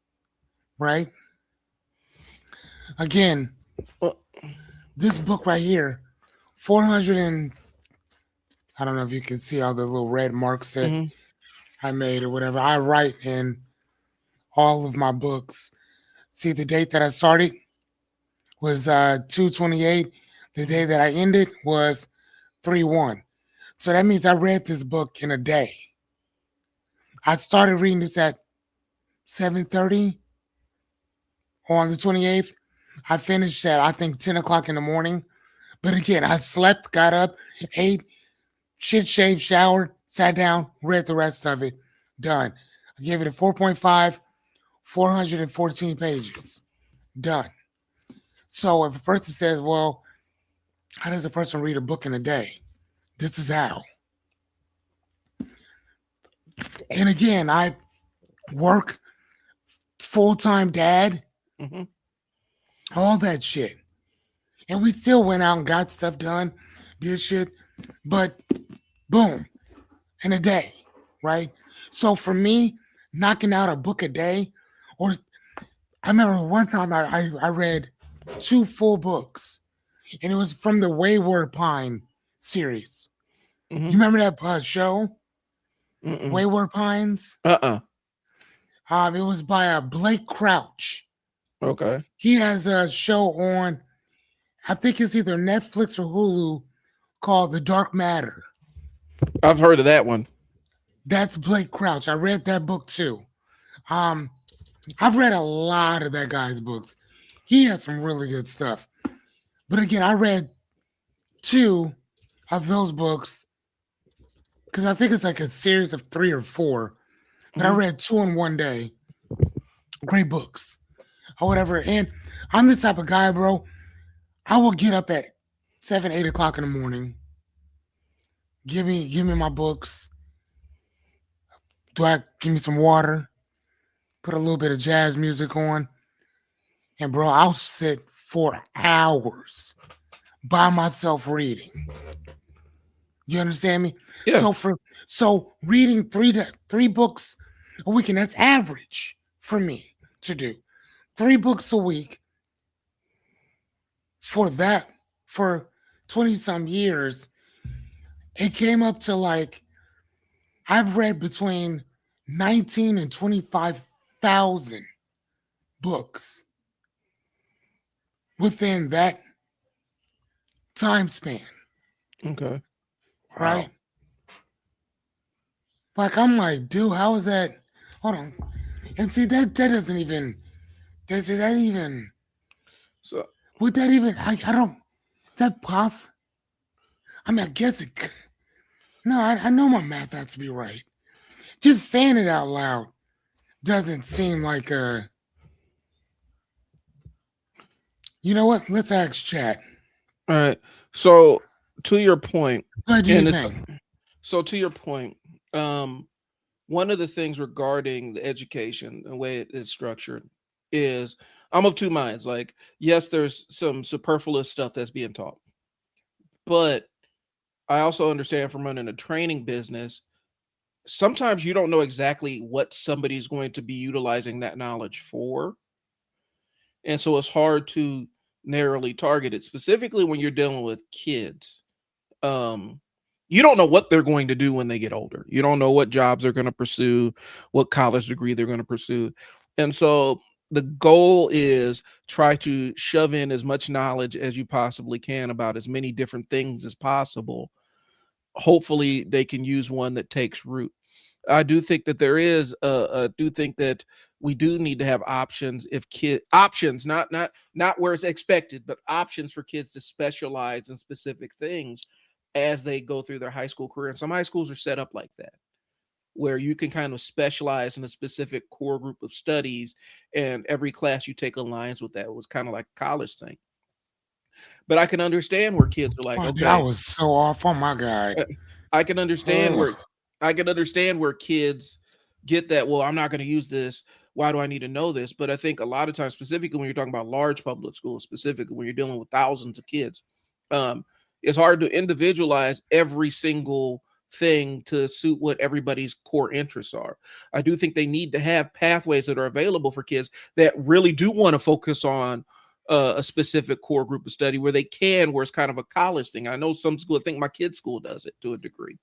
right? Again, Well. this book right here, 400 and I don't know if you can see all the little red marks that Hmm. I made or whatever. I write in all of my books. See, the date that I started was 2/28. The day Hmm. that I ended was 3/1. So that means I read this book in a day. I started reading this at 7:30 on the 28th. I finished at I think 10 o'clock in the morning. But again, I slept, got up, ate, shit, shaved, showered, sat down, read the rest of it. Done. I gave it a 4.5, 414 pages. Done. So if a person says, well, how does a person read a book in a day? This is how. And again, I work, full time dad, Hmm. all that shit. And we still went out and got stuff done, did shit. But boom, in a day, right? So for me, knocking out a book a day, or I remember one time I read 2 full books, and it was from the Wayward Pine series. You Hmm. remember that show, Mm-mm. Wayward Pines? Uh-uh. It was by Blake Crouch. Okay. He has a show on, I think it's either Netflix or Hulu, called The Dark Matter. I've heard of that one. That's Blake Crouch. I read that book too. Um, I've read a lot of that guy's books. He has some really good stuff. But again, I read 2 of those books because I think it's like a series of 3 or 4. But I Hmm. read 2 in one day. Great books or whatever. And I'm the type of guy, bro. I will get up at 7, 8 o'clock in the morning. Give me my books. Give me some water? Put a little bit of jazz music on, and bro, I'll sit for hours by myself reading. You understand me? Yeah. So reading 3 books a week, and that's average for me to do. 3 books a week for that for 20 some years, it came up to like I've read between 19 and 25,000 books within that time span, Okay. right? Wow. Like I'm like, dude, how is that? Hold on. And see that doesn't even does that even So would that even I don't is that possible? I mean I guess it No, I know my math has to be right. Just saying it out loud doesn't seem like a. You know what? Let's ask chat. All right. So to your point, What do you and it's think? so to your point, um, one of the things regarding the education and the way it is structured is I'm of two minds. Like, yes, there's some superfluous stuff that's being taught, but I also understand from running a training business, sometimes you don't know exactly what somebody's going to be utilizing that knowledge for. And so it's hard to narrowly target it, specifically when you're dealing with kids. um you don't know what they're going to do when they get older. You don't know what jobs they're going to pursue, what college degree they're going to pursue. And so the goal is try to shove in as much knowledge as you possibly can about as many different things as possible. Hopefully they can use one that takes root. I do think that there is do think that we do need to have options, if kid options, not where it's expected, but options for kids to specialize in specific things as they go through their high school career. And some high schools are set up like that, where you can kind of specialize in a specific core group of studies, and every class you take aligns with that. It was kind of like a college thing. But I can understand where kids are like, Oh, dude, I okay, was so off on my guy. uh, I can understand Ugh. where kids get that. Well, I'm not going to use this. Why do I need to know this? But I think a lot of times, specifically when you're talking about large public schools, specifically when you're dealing with thousands of kids, um, it's hard to individualize every single thing to suit what everybody's core interests are. I do think they need to have pathways that are available for kids that really do want to focus on a specific core group of study, where they can, where it's kind of a college thing. I know some school, I think my kid's school does it to a degree.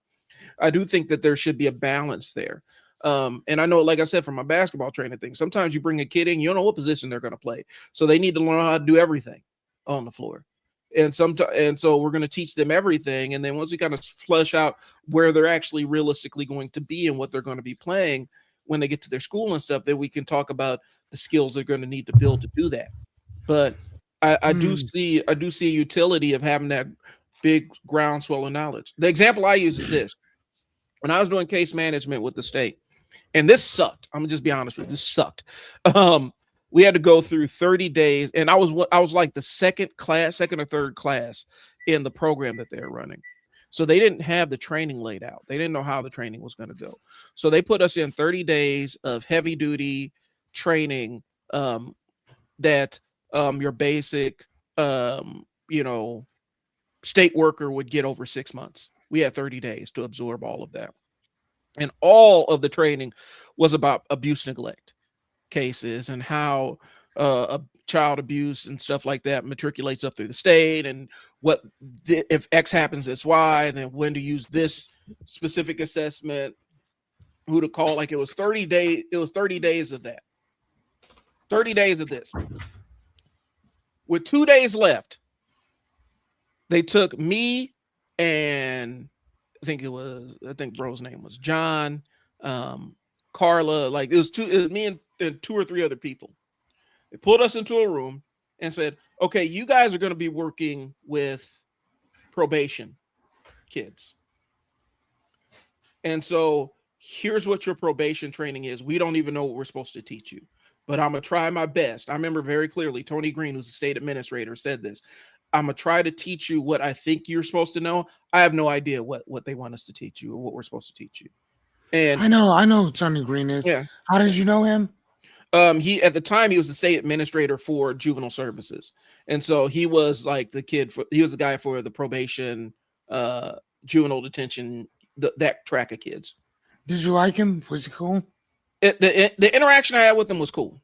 I do think that there should be a balance there. And I know, like I said, from my basketball training thing, sometimes you bring a kid in, you don't know what position they're going to play. So they need to learn how to do everything on the floor. And so we're going to teach them everything. And then once we kind of flesh out where they're actually realistically going to be and what they're going to be playing when they get to their school and stuff, then we can talk about the skills they're going to need to build to do that. But Hmm. I do see a utility of having that big groundswell of knowledge. The example I use is this: when I was doing case management with the state, and this sucked. I'm gonna just be honest with you, this sucked. Um, we had to go through 30 days, and I was like the second or third class in the program that they're running. So they didn't have the training laid out. They didn't know how the training was going to go. So they put us in 30 days of heavy duty training, um, that your basic you know state worker would get over 6 months. We had 30 days to absorb all of that, and all of the training was about abuse neglect cases and how a child abuse and stuff like that matriculates up through the state, and what if X happens, it's Y, then when to use this specific assessment, who to call. Like, it was 30 days of that, 30 days of this. With 2 days left, they took me and I think bro's name was John, um, Carla. Like, it was me and two or three other people. They pulled us into a room and said, "Okay, you guys are going to be working with probation kids, and so here's what your probation training is. We don't even know what we're supposed to teach you, but I'm gonna try my best." I remember very clearly Tony Green, who's the state administrator, said this: "I'm gonna try to teach you what I think you're supposed to know. I have no idea what they want us to teach you or what we're supposed to teach you." And I know who Tony Green is. yeah, How did you know him? he at the time he was the state administrator for juvenile services, and so he was like he was the guy for the probation, uh, juvenile detention, that track of kids. Did you like him? Was he cool? The interaction I had with him was cool.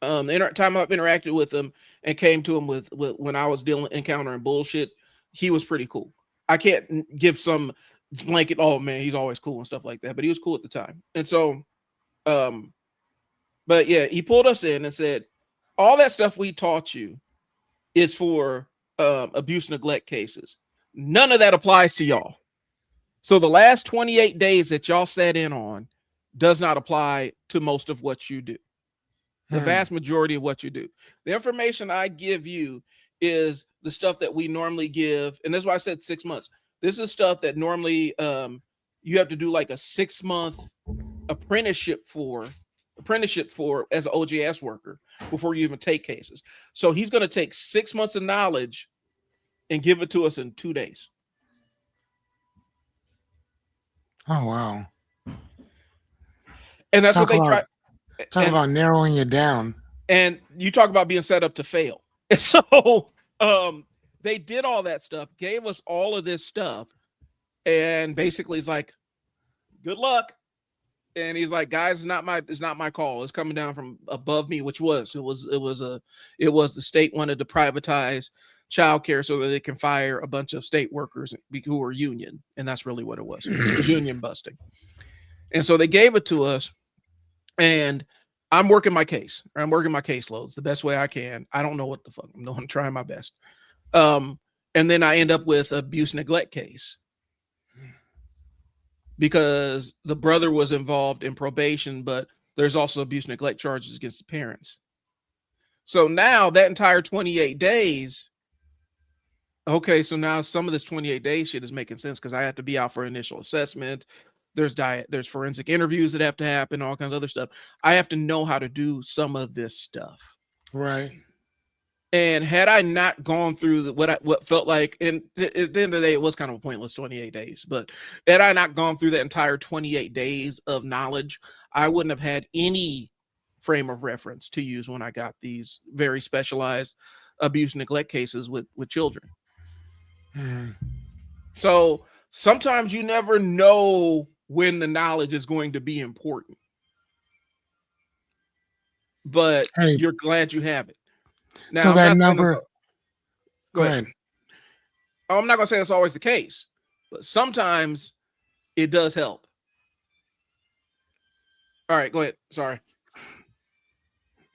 The time I've interacted with him and came to him with when I was encountering bullshit, he was pretty cool. I can't give some blanket, oh man, he's always cool and stuff like that, but he was cool at the time. And so, um, but yeah, he pulled us in and said, all that stuff we taught you is for abuse neglect cases. None of that applies to y'all. So the last 28 days that y'all sat in on does not apply to most of what you do. The Hmm. vast majority of what you do. The information I give you is the stuff that we normally give. And that's why I said 6 months. This is stuff that normally you have to do like a 6 month apprenticeship for as an OJS worker before you even take cases. So he's going to take 6 months of knowledge and give it to us in 2 days. Oh wow. And that's what Talk they about try. talk And about narrowing it down. and you talk about being set up to fail. And so they did all that stuff, gave us all of this stuff, and basically it's like, good luck. And he's like, guys, it's not my call. It's coming down from above me, which was it was the state wanted to privatize childcare so that they can fire a bunch of state workers who are union, and that's really what it was. It was union busting. And so they gave it to us, and I'm working my case. I'm working my caseloads the best way I can. I don't know what the fuck I'm doing. I'm trying my best. And then I end up with abuse neglect case because the brother was involved in probation, but there's also abuse neglect charges against the parents. So now that entire 28 days, okay, so now some of this 28 days shit is making sense because I have to be out for initial assessment. There's forensic interviews that have to happen, all kinds of other stuff. I have to know how to do some of this stuff. Right. And had I not gone through what felt like, and at the end of the day, it was kind of a pointless 28 days, but had I not gone through that entire 28 days of knowledge, I wouldn't have had any frame of reference to use when I got these very specialized abuse neglect cases with children. Mm. So sometimes you never know when the knowledge is going to be important, but Hey, you're glad you have it. Now, so I'm that not saying number. go Go ahead. ahead. I'm not going to say that's always the case, but sometimes it does help. All right, go ahead. Sorry.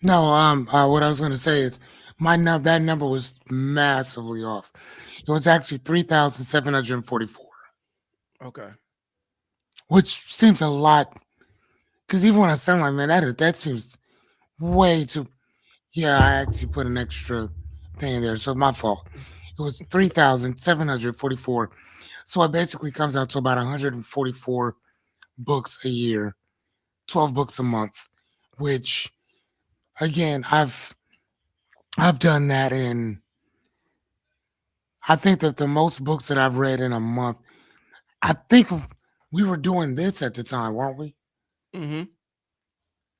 No, what I was going to say is that number was massively off. It was actually 3,744, Okay. which seems a lot. Because even when I sound like, man, that seems way too. Yeah, I actually put an extra thing in there, so my fault. It was 3,744. So it basically comes out to about 144 books a year, 12 books a month, which again, I've done that in. I think that the most books that I've read in a month, I think we were doing this at the time, weren't we? Mm-hmm.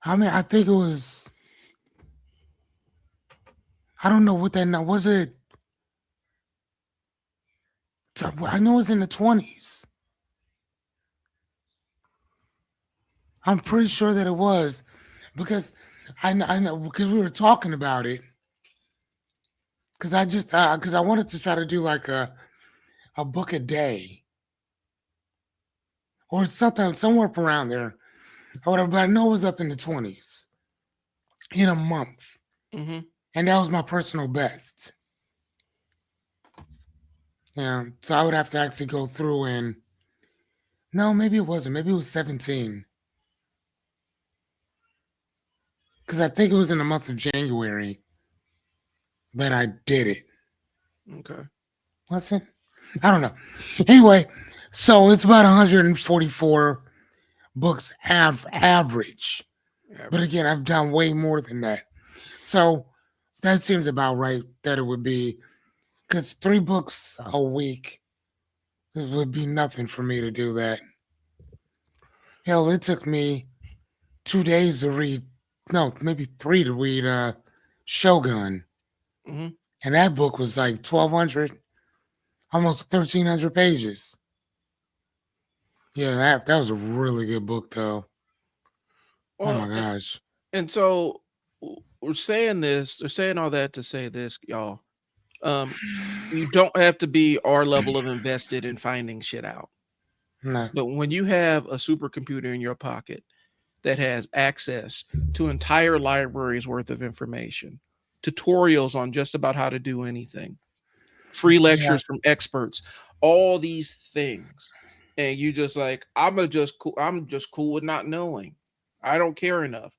I mean, I think it was. I don't know what that was. It. I know it's in the 20s. I'm pretty sure that it was because I know because we were talking about it. Because because I wanted to try to do like a book a day or something somewhere up around there. Or whatever, but I know it was up in the 20s in a month. Mm-hmm. And that was my personal best. Yeah. So I would have to actually go through and no, maybe it wasn't. Maybe it was 17. Because I think it was in the month of January that I did it. Okay. Was it? I don't know. Anyway, so it's about 144 books average. Yeah. But again, I've done way more than that. So that seems about right that it would be because 3 books a week it would be nothing for me to do that. Hell, it took me 2 days to read, no, maybe 3 to read Shogun. Mm-hmm. And that book was like 1,200, almost 1,300 pages. Yeah, that was a really good book, though. Oh Well, my gosh. and so we're saying this, they're saying all that to say this, y'all. You don't have to be our level of invested in finding shit out. Nah. But when you have a supercomputer in your pocket that has access to entire libraries worth of information, tutorials on just about how to do anything, free Yeah. lectures from experts, all these things. And you just like, I'm just cool with not knowing. I don't care enough.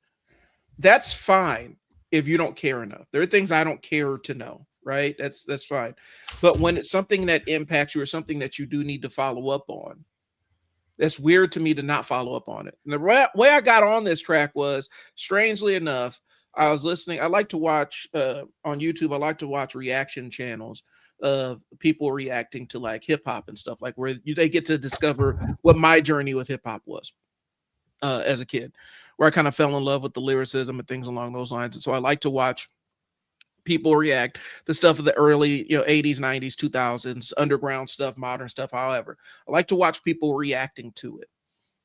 That's fine if you don't care enough. There are things I don't care to know. right? That's fine. But when it's something that impacts you or something that you do need to follow up on, that's weird to me to not follow up on it. And the way I got on this track was, strangely enough, I was listening. I like to watch on YouTube. I like to watch reaction channels of people reacting to like hip hop and stuff, like where they get to discover what my journey with hip hop was as a kid, where I kind of fell in love with the lyricism and things along those lines. And so I like to watch people react to stuff of the early 80s, 90s, 2000s, underground stuff, modern stuff. However, I like to watch people reacting to it.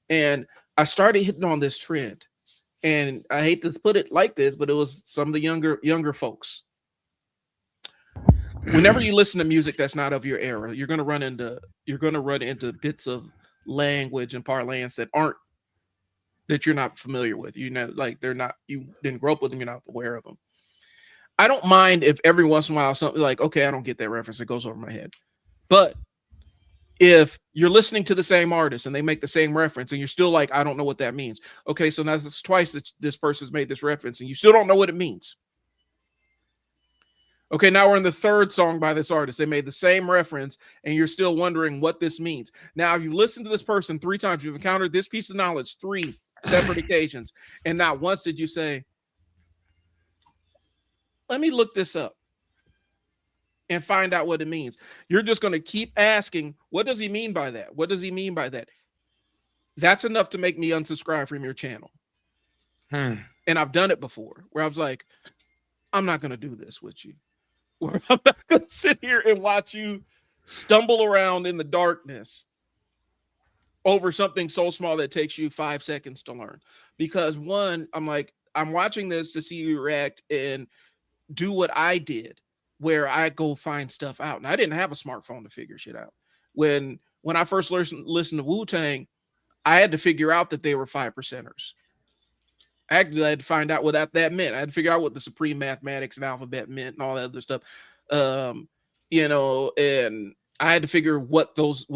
And I started hitting on this trend, and I hate to put it like this, but it was some of the younger folks. Whenever you listen to music that's not of your era, you're going to run into bits of language and parlance that you're not familiar with. Like they're not, you didn't grow up with them, you're not aware of them. I don't mind if every once in a while something like, okay, I don't get that reference, it goes over my head. But if you're listening to the same artist and they make the same reference and you're still like, I don't know what that means. Okay, so now this is twice that this person's made this reference and you still don't know what it means. Okay, now we're in the third song by this artist. They made the same reference and you're still wondering what this means. Now, if you listen to this person 3 times, you've encountered this piece of knowledge 3 separate occasions, and not once did you say, let me look this up and find out what it means. You're just going to keep asking, what does he mean by that? What does he mean by that? That's enough to make me unsubscribe from your channel. And I've done it before where I was like, I'm not going to do this with you. Where I'm not going to sit here and watch you stumble around in the darkness over something so small that takes you 5 seconds to learn. Because one, I'm like, I'm watching this to see you react and do what I did, where I go find stuff out. And I didn't have a smartphone to figure shit out. When I first listened to Wu-Tang, I had to figure out that they were 5%ers. Actually, I had to find out what that meant. I had to figure out what the supreme mathematics and alphabet meant and all that other stuff. And I had to figure what those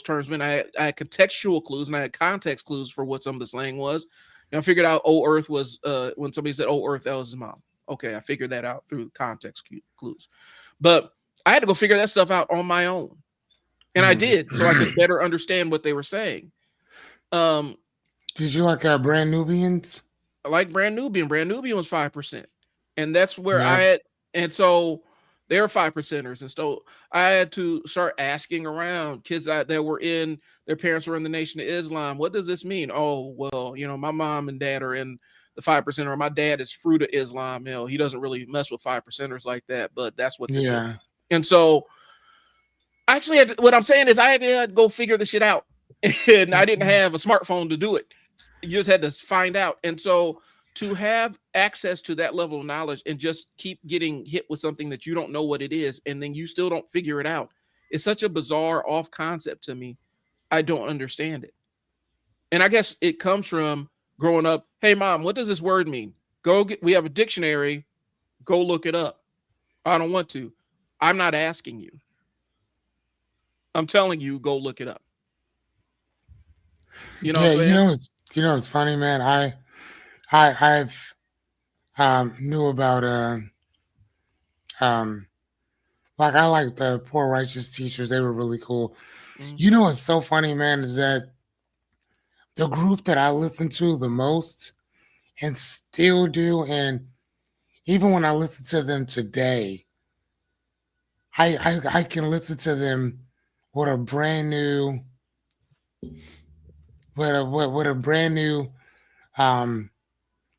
terms meant. I had contextual clues and I had context clues for what some of the slang was. And I figured out "Oh Earth" was when somebody said "Oh Earth," that was his mom. Okay, I figured that out through context clues. But I had to go figure that stuff out on my own. And I did, so I could better understand what they were saying. Did you like Brand Nubians? I like Brand Nubian. Brand Nubian was 5%. And that's where I had, and so they were 5%ers. And so I had to start asking around kids that were their parents were in the Nation of Islam. What does this mean? Oh, well, my mom and dad are in the 5%, or my dad is Fruit of Islam. He doesn't really mess with 5%ers like that, but that's what this is. And so actually, what I'm saying is I had to go figure the shit out. And I didn't have a smartphone to do it. You just had to find out. And so to have access to that level of knowledge and just keep getting hit with something that you don't know what it is, and then you still don't figure it out, it's such a bizarre off concept to me. I don't understand it. And I guess it comes from growing up. Hey, mom, what does this word mean? We have a dictionary. Go look it up. I don't want to. I'm not asking you. I'm telling you, go look it up. You know what I'm saying? It's funny, man. I've knew about like I like the Poor Righteous Teachers. They were really cool. What's so funny, man, is that the group that I listen to the most and still do, and even when I listen to them today, I can listen to them with a brand new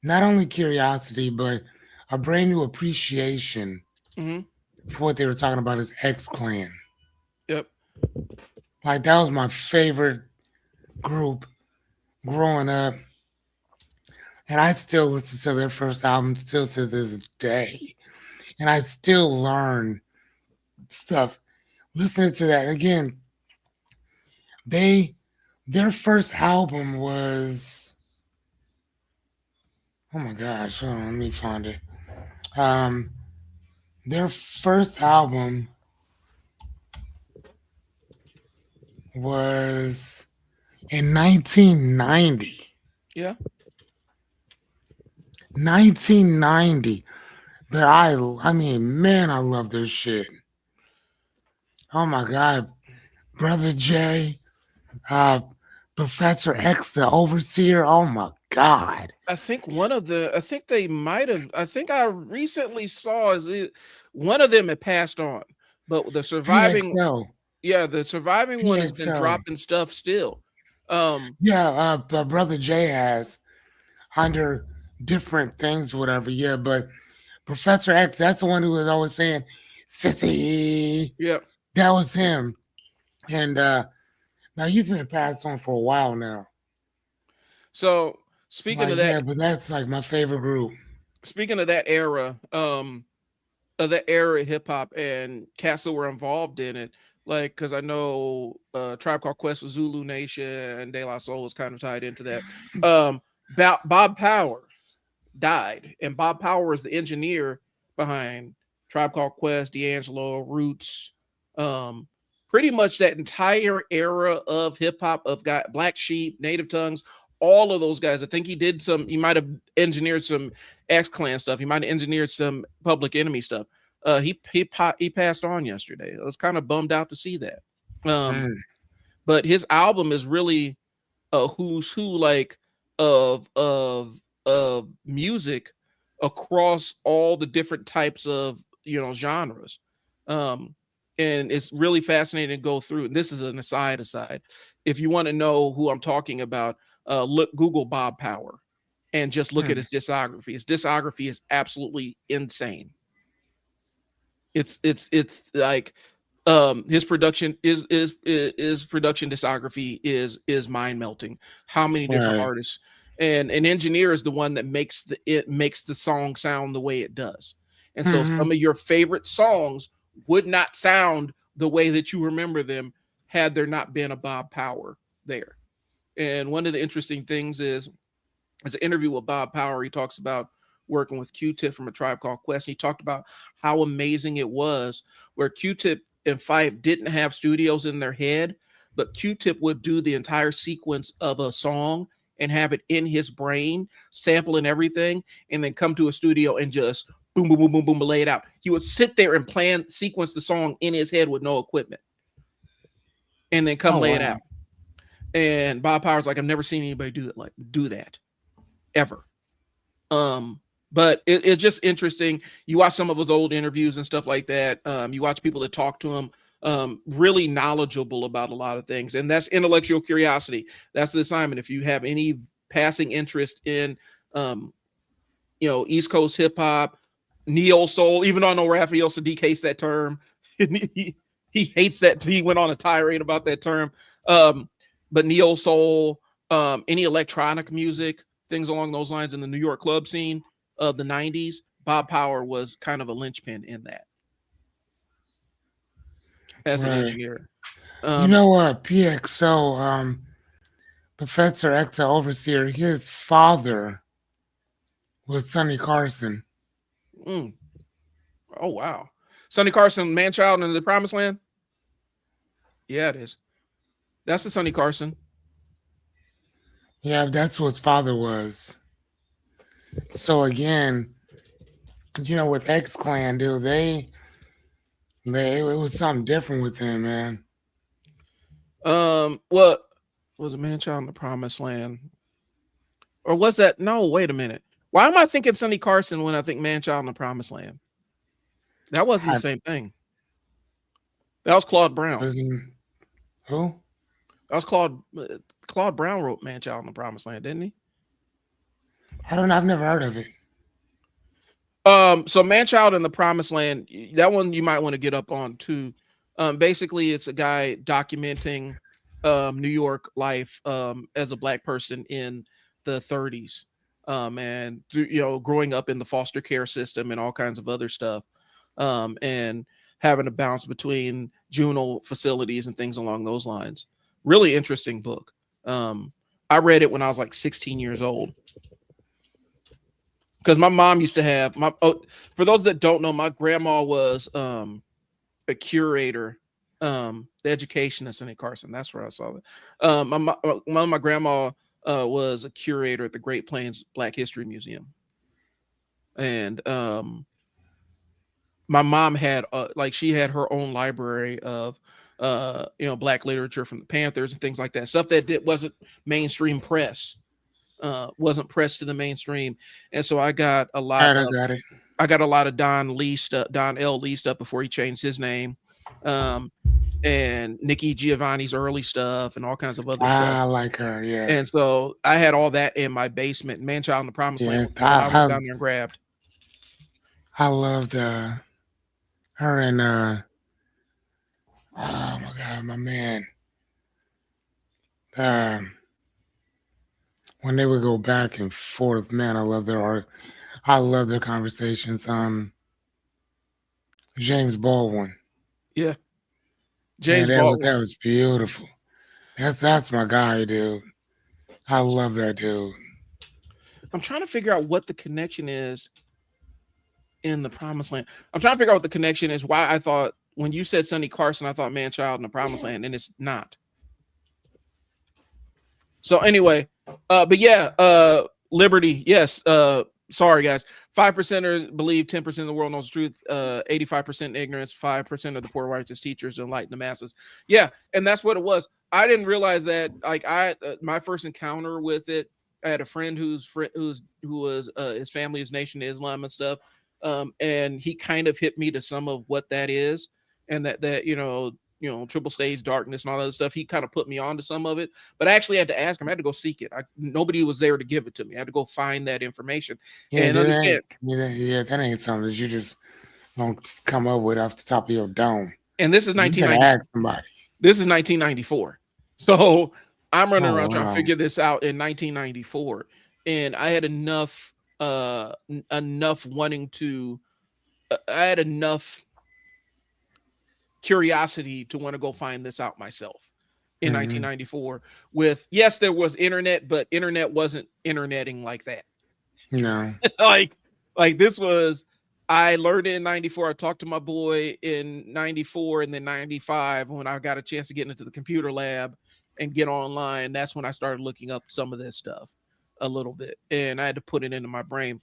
not only curiosity, but a brand new appreciation for what they were talking about is X Clan. Yep. Like that was my favorite group growing up. And I still listen to their first album still to this day. And I still learn stuff listening to that. Again, their first album was, oh my gosh, hold on, let me find it. Their first album was in 1990. Yeah. 1990. But I mean, man, I love this shit. Oh my god, Brother J, uh, Professor X, the Overseer. Oh my god, I think they might have, I think I recently saw one of them had passed on, but the surviving, PXL, yeah, the surviving one has been PXL. dropping stuff still. Um, Yeah, Brother J has under different things, whatever. Yeah, but Professor X, that's the one who was always saying, "Sissy." yeah. That was him, and now he's been passed on for a while now. So speaking of Like, that, yeah, but that's like my favorite group. speaking of that era, of that era of hip hop and cats that were involved in it, like because I know Tribe Called Quest was Zulu Nation and De La Soul was kind of tied into that. Bob Power died, and Bob Power is the engineer behind Tribe Called Quest, D'Angelo, Roots, um, pretty much that entire era of hip hop of got Black Sheep, Native Tongues, all of those guys. I think he did some. He might have engineered some X Clan stuff. He might have engineered some Public Enemy stuff. He passed on yesterday. I was kind of bummed out to see that. Um, Mm, but his album is really a who's who like of music across all the different types of genres. um and it's really fascinating to go through. And this is an aside, if you want to know who I'm talking about, look, Google Bob Power and just look at mm, his discography is absolutely insane. It's like his production is production discography is mind melting. How many different right. artists, and an engineer is the one that makes the song sound the way it does. And so some Hmm. of your favorite songs would not sound the way that you remember them had there not been a Bob Power there. And one of the interesting things is, there's an interview with Bob Power. He talks about working with Q-Tip from A Tribe Called Quest. He talked about how amazing it was where Q-Tip and Fife didn't have studios in their head, but Q-Tip would do the entire sequence of a song and have it in his brain, sampling everything, and then come to a studio and just boom, boom, boom, boom, boom, lay it out. He would sit there and sequence the song in his head with no equipment, and then come Oh lay it wow. out. And Bob Power's like, I've never seen anybody do that ever. Um, but it's just interesting. You watch some of his old interviews and stuff like that. You watch people that talk to him, really knowledgeable about a lot of things, and that's intellectual curiosity. That's the assignment. If you have any passing interest in, um, East Coast hip hop, neo soul, even though I know Raphael Sadiq hates that term. He hates that. He went on a tirade about that term. Um, but neo soul, any electronic music, things along those lines in the New York club scene of the 90s, Bob Power was kind of a linchpin in that as an Right. engineer. You Um, know what? PXO, Professor X, the Overseer, his father was Sonny Carson. mm, oh, wow. Sonny Carson, Man Child in the Promised Land? Yeah, it is. That's the Sonny Carson. Yeah, that's what his father was. So again, with X Clan, dude, it was something different with him, man. What was a Man Child in the Promised Land? Or was that? No, wait a minute. Why am I thinking Sonny Carson when I think Man Child in the Promised Land? That wasn't the I same thing. That was Claude Brown. wasn't who? That was Claude Brown wrote Man Child in the Promised Land, didn't he? I don't know. I've never heard of it. So Man Child in the Promised Land, that one you might want to get up on too. Basically, it's a guy documenting New York life as a black person in the 30s, and through, growing up in the foster care system and all kinds of other stuff, and having to bounce between juvenile facilities and things along those lines. Really interesting book. I read it when I was like 16 years old, because my mom used to have for those that don't know, my grandma was a curator, the educationist in St. Carson. That's where I saw it. My grandma was a curator at the Great Plains Black History Museum, and my mom had like she had her own library of black literature from the Panthers and things like that, stuff that wasn't mainstream press, wasn't pressed to the mainstream. And so I got it. I got a lot of Don Lee stuff, Don L. Lee stuff before he changed his name, um, and Nikki Giovanni's early stuff and all kinds of other stuff. I like her. Yeah, And so I had all that in my basement. Man Child in the Promised Land yeah. was the one I went down there and grabbed. I loved her and oh my god, my man. Um, when they would go back and forth, man, I love their art. I love their conversations. James Baldwin, Yeah, man, James Baldwin. that was beautiful. That's my guy, dude. I love that dude. I'm trying to figure out what the connection is in the Promised Land. I'm trying to figure out what the connection is. Why I thought when you said Sonny Carson, I thought Man Child in the Promised Land, and it's not. So anyway, but yeah, liberty, yes. Sorry guys, 5%ers believe 10% of the world knows the truth. 85% ignorance, 5% of the poor righteous teachers to enlighten the masses. Yeah, and that's what it was. I didn't realize that. Like my first encounter with it, I had a friend who was his family is Nation of Islam and stuff, and he kind of hit me to some of what that is, and that triple stage darkness and all that stuff. He kind of put me on to some of it, but I actually had to ask him. I had to go seek it. Nobody was there to give it to me. I had to go find that information Yeah, and dude, understand. that ain't something that you just don't come up with off the top of your dome. And this is You gotta 1990. ask somebody. This is 1994. So I'm running Oh around trying to wow. figure this out in 1994, and I had enough wanting to. I had enough curiosity to want to go find this out myself in Mm-hmm. 1994. With yes, there was internet, but internet wasn't interneting like that. No. like this was. I learned it in 94. I talked to my boy in 94 and then 95 when I got a chance to get into the computer lab and get online. That's when I started looking up some of this stuff a little bit, and I had to put it into my brain.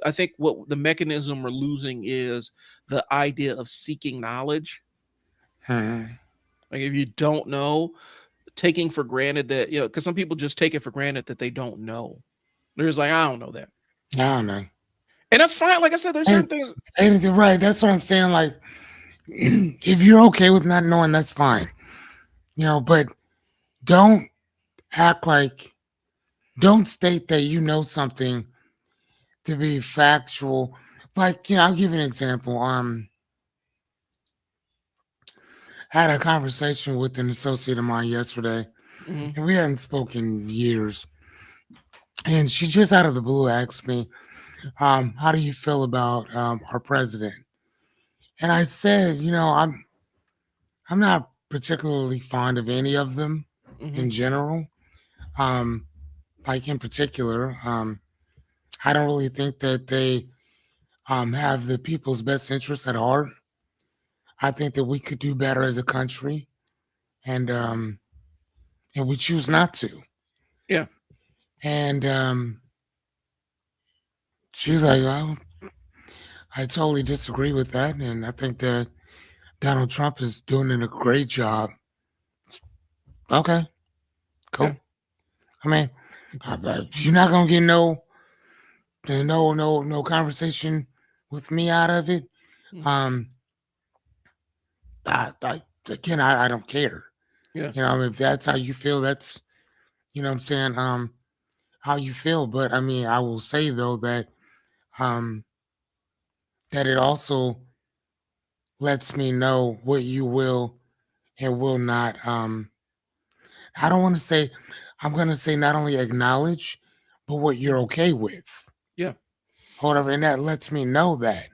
I think what the mechanism we're losing is the idea of seeking knowledge. Mm-hmm. Like if you don't know, taking for granted that, because some people just take it for granted that they don't know. They're just like, I don't know that. I don't know. And that's fine. Like I said, there's certain things. And right, that's what I'm saying. Like, if you're okay with not knowing, that's fine. But don't act like, don't state that you know something to be factual. Like, I'll give you an example. I had a conversation with an associate of mine yesterday, Mhm. and we hadn't spoken in years. And she just out of the blue asked me, how do you feel about our president? And I said, I'm not particularly fond of any of them Mhm. in general. Um, like in particular, I don't really think that they have the people's best interests at heart. I think that we could do better as a country, and we choose not to. Yeah. And she was like, "Well, I totally disagree with that, and I think that Donald Trump is doing a great job." Okay, Yeah. cool. I mean, you're not gonna get no conversation with me out of it. Mm. Um, again, I don't care. Yeah. If that's how you feel, that's what I'm saying. How you feel, but I mean, I will say though that um that it also lets me know what you will and will not. I don't want to say. I'm going to say not only acknowledge, but what you're okay with. Yeah. Whatever, and that lets me know that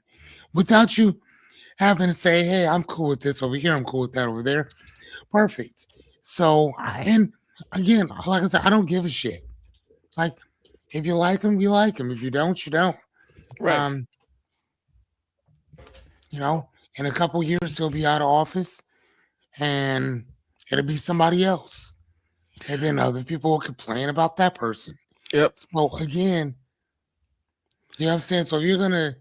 without you having to say, "Hey, I'm cool with this over here. I'm cool with that over there." Perfect. So, and again, like I said, I don't give a shit. Like, if you like them, you like them. If you don't, you don't. Right. Um, in a couple years, he'll be out of office, and it'll be somebody else, and then other people will complain about that person. Yep. So again, you know what I'm saying. So if you're gonna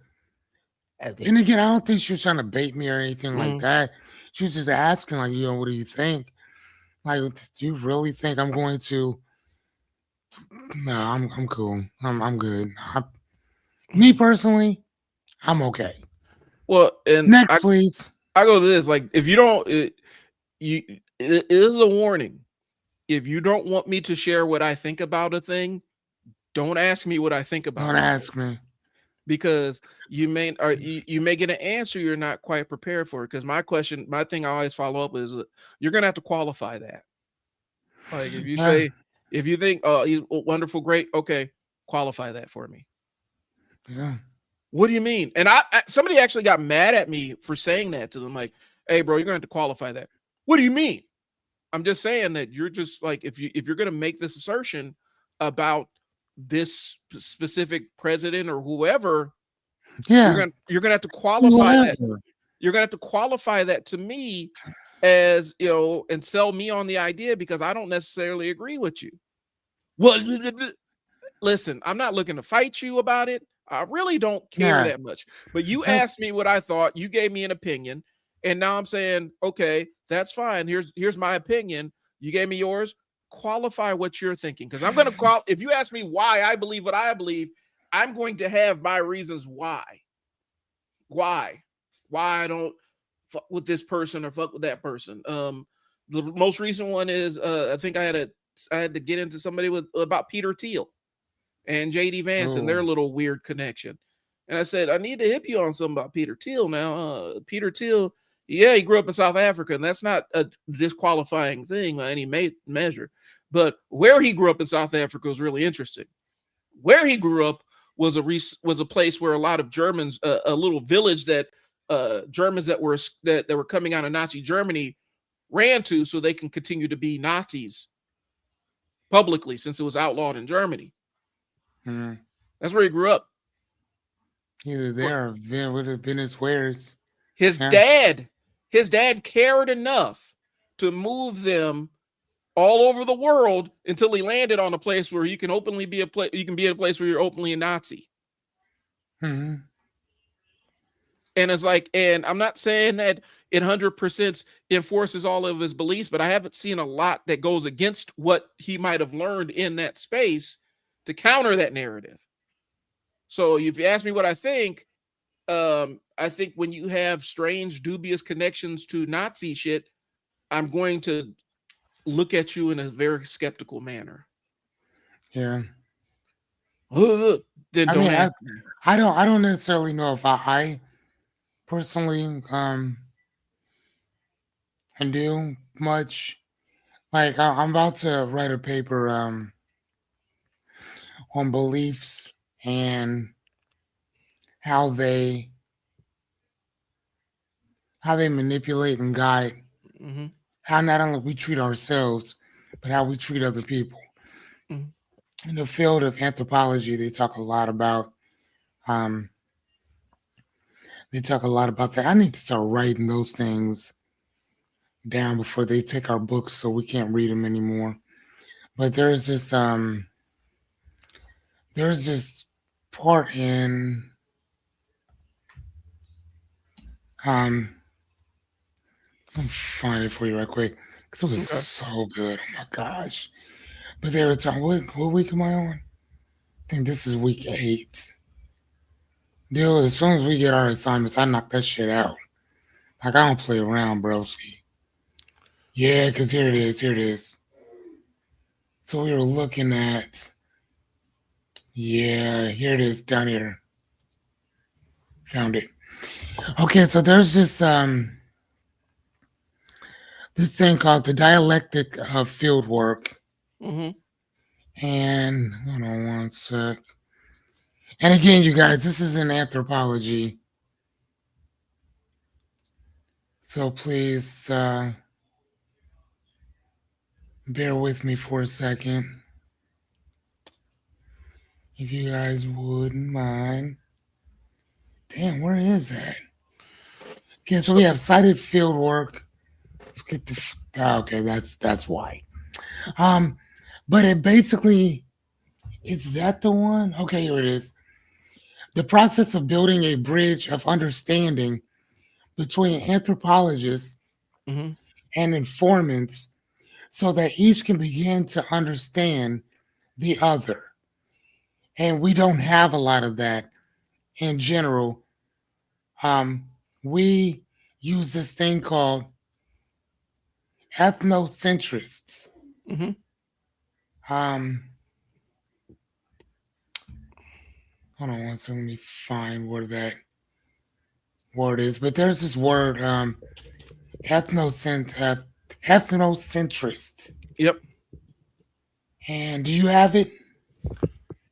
And again, I don't think she was trying to bait me or anything like Mm. that. She was just asking, like, what do you think? Like, do you really think I'm going to? No, I'm cool. I'm good. Me personally, I'm okay. Well, and Next, please. I go to this, like, if you don't, it is a warning. If you don't want me to share what I think about a thing, don't ask me what I think Don't about it, ask me. because you may get an answer you're not quite prepared for. Because my thing I always follow up is, you're gonna have to qualify that. Like, if you Yeah, say, if you think, oh, wonderful, great, okay, qualify that for me. yeah, What do you mean? And somebody actually got mad at me for saying that to them. Like, hey, bro, you're gonna have to qualify that. What do you mean? I'm just saying that you're just like, if you're gonna make this assertion about this specific president or whoever, yeah. you're gonna have to qualify that. Whoever. You're gonna have to qualify that to me, as and sell me on the idea, because I don't necessarily agree with you. Well, listen, I'm not looking to fight you about it. I really don't care Yeah. that much. But you That, asked me what I thought. You gave me an opinion, and now I'm saying, okay, that's fine. Here's my opinion. You gave me yours. Qualify what you're thinking, because I'm going to call. If you ask me why I believe what I believe, I'm going to have my reasons why. Why? Why I don't fuck with this person or fuck with that person. The most recent one is, I think I had to get into somebody with about Peter Thiel and JD Vance and their oh, little weird connection. And I said, I need to hip you on something about Peter Thiel now. Peter Thiel, yeah, he grew up in South Africa, and that's not a disqualifying thing by any measure. But where he grew up in South Africa was really interesting. Where he grew up was a place where a lot of Germans, a little village that Germans that were coming out of Nazi Germany ran to, so they can continue to be Nazis publicly, since it was outlawed in Germany. hmm. That's where he grew up. Either there or there would have been his wares. His Yeah. dad, his dad cared enough to move them all over the world until he landed on a place where you can openly be you can be at a place where you're openly a Nazi. Hmm. And it's like, and I'm not saying that it 100% enforces all of his beliefs, but I haven't seen a lot that goes against what he might have learned in that space to counter that narrative. So if you ask me what I think when you have strange, dubious connections to Nazi shit, I'm going to look at you in a very skeptical manner. Yeah. Then I don't mean, ask me. I don't necessarily know if I personally can do much. Like I'm about to write a paper on beliefs and how they how they manipulate and guide Mm-hmm. how not only we treat ourselves, but how we treat other people. Mm-hmm. In the field of anthropology, um, they talk a lot about that. I need to start writing those things down before they take our books so we can't read them anymore. But there's this part in um let me find it for you right quick because it was Okay. so good. Oh my gosh! But they were talking. What week am I on? I think this is week 8. Dude, as soon as we get our assignments, I knock that shit out. Like I don't play around, broski. Yeah, because here it is. Here it is. So we were looking at. Yeah, here it is down here. Found it. Okay, so there's this thing called the dialectic of field work. Mm-hmm. And hold on one sec. And again, you guys, this is in anthropology. So please bear with me for a second. If you guys wouldn't mind. Damn, where is that? Okay, so we So, have cited field work. Get the okay, that's why. Um, but it basically is that the one? Okay, here it is. The process of building a bridge of understanding between anthropologists Hmm. and informants so that each can begin to understand the other. And we don't have a lot of that in general. Um, we use this thing called ethnocentrists. Hmm. Um, Hold on one second, let me find where that word is. But there's this word, ethnocent, uh, ethnocentrist. Yep. And do you have it?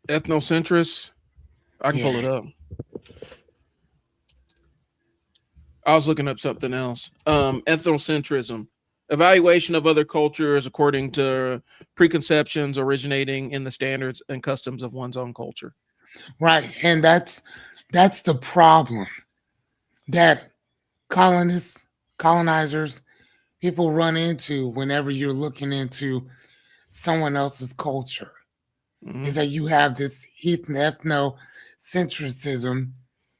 Ethnocentrists. I can pull Yeah. it up. I was looking up something else. Ethnocentrism, evaluation of other cultures according to preconceptions originating in the standards and customs of one's own culture. Right. And that's the problem that colonists, colonizers, people run into whenever you're looking into someone else's culture. Hmm. Is that you have this ethnocentrism,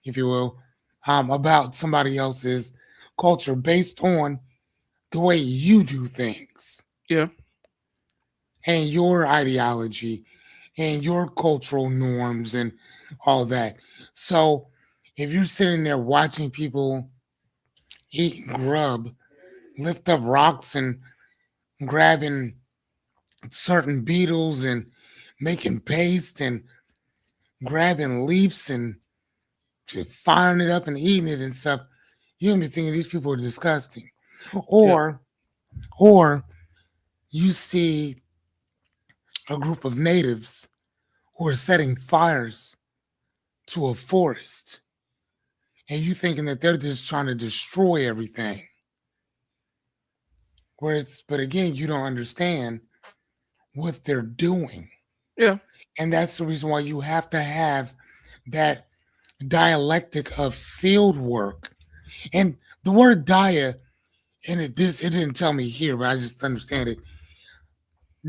if you will, about somebody else's culture based on the way you do things Yeah. and your ideology and your cultural norms and all that. So if you're sitting there watching people eat grub, lift up rocks and grabbing certain beetles and making paste and grabbing leaves and firing it up and eating it and stuff, you're gonna be thinking these people are disgusting. Yep. Or or you see a group of natives who are setting fires to a forest and you thinking that they're just trying to destroy everything. Whereas, but again, you don't understand what they're doing. Yeah. And that's the reason why you have to have that dialectic of field work. And the word dia, and it didn't tell me here, but I just understand it.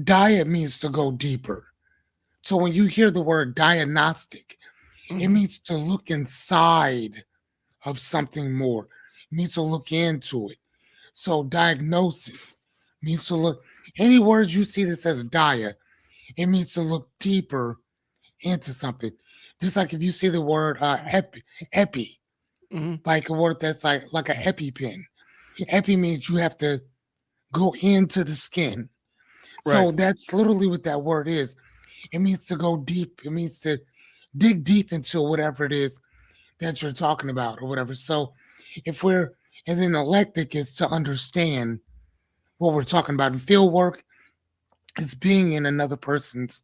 Dia means to go deeper. So when you hear the word diagnostic, it Hmm. means to look inside of something more. It means to look into it. So diagnosis means to look. Any words you see that says dia, it means to look deeper into something. Just like if you see the word epi, Hmm. like a word that's like an EpiPen. Epi means you have to go into the skin. Right. So that's literally what that word is. It means to go deep. It means to dig deep into whatever it is that you're talking about or whatever. So if we're, and then electric is to understand what we're talking about. And field work is being in another person's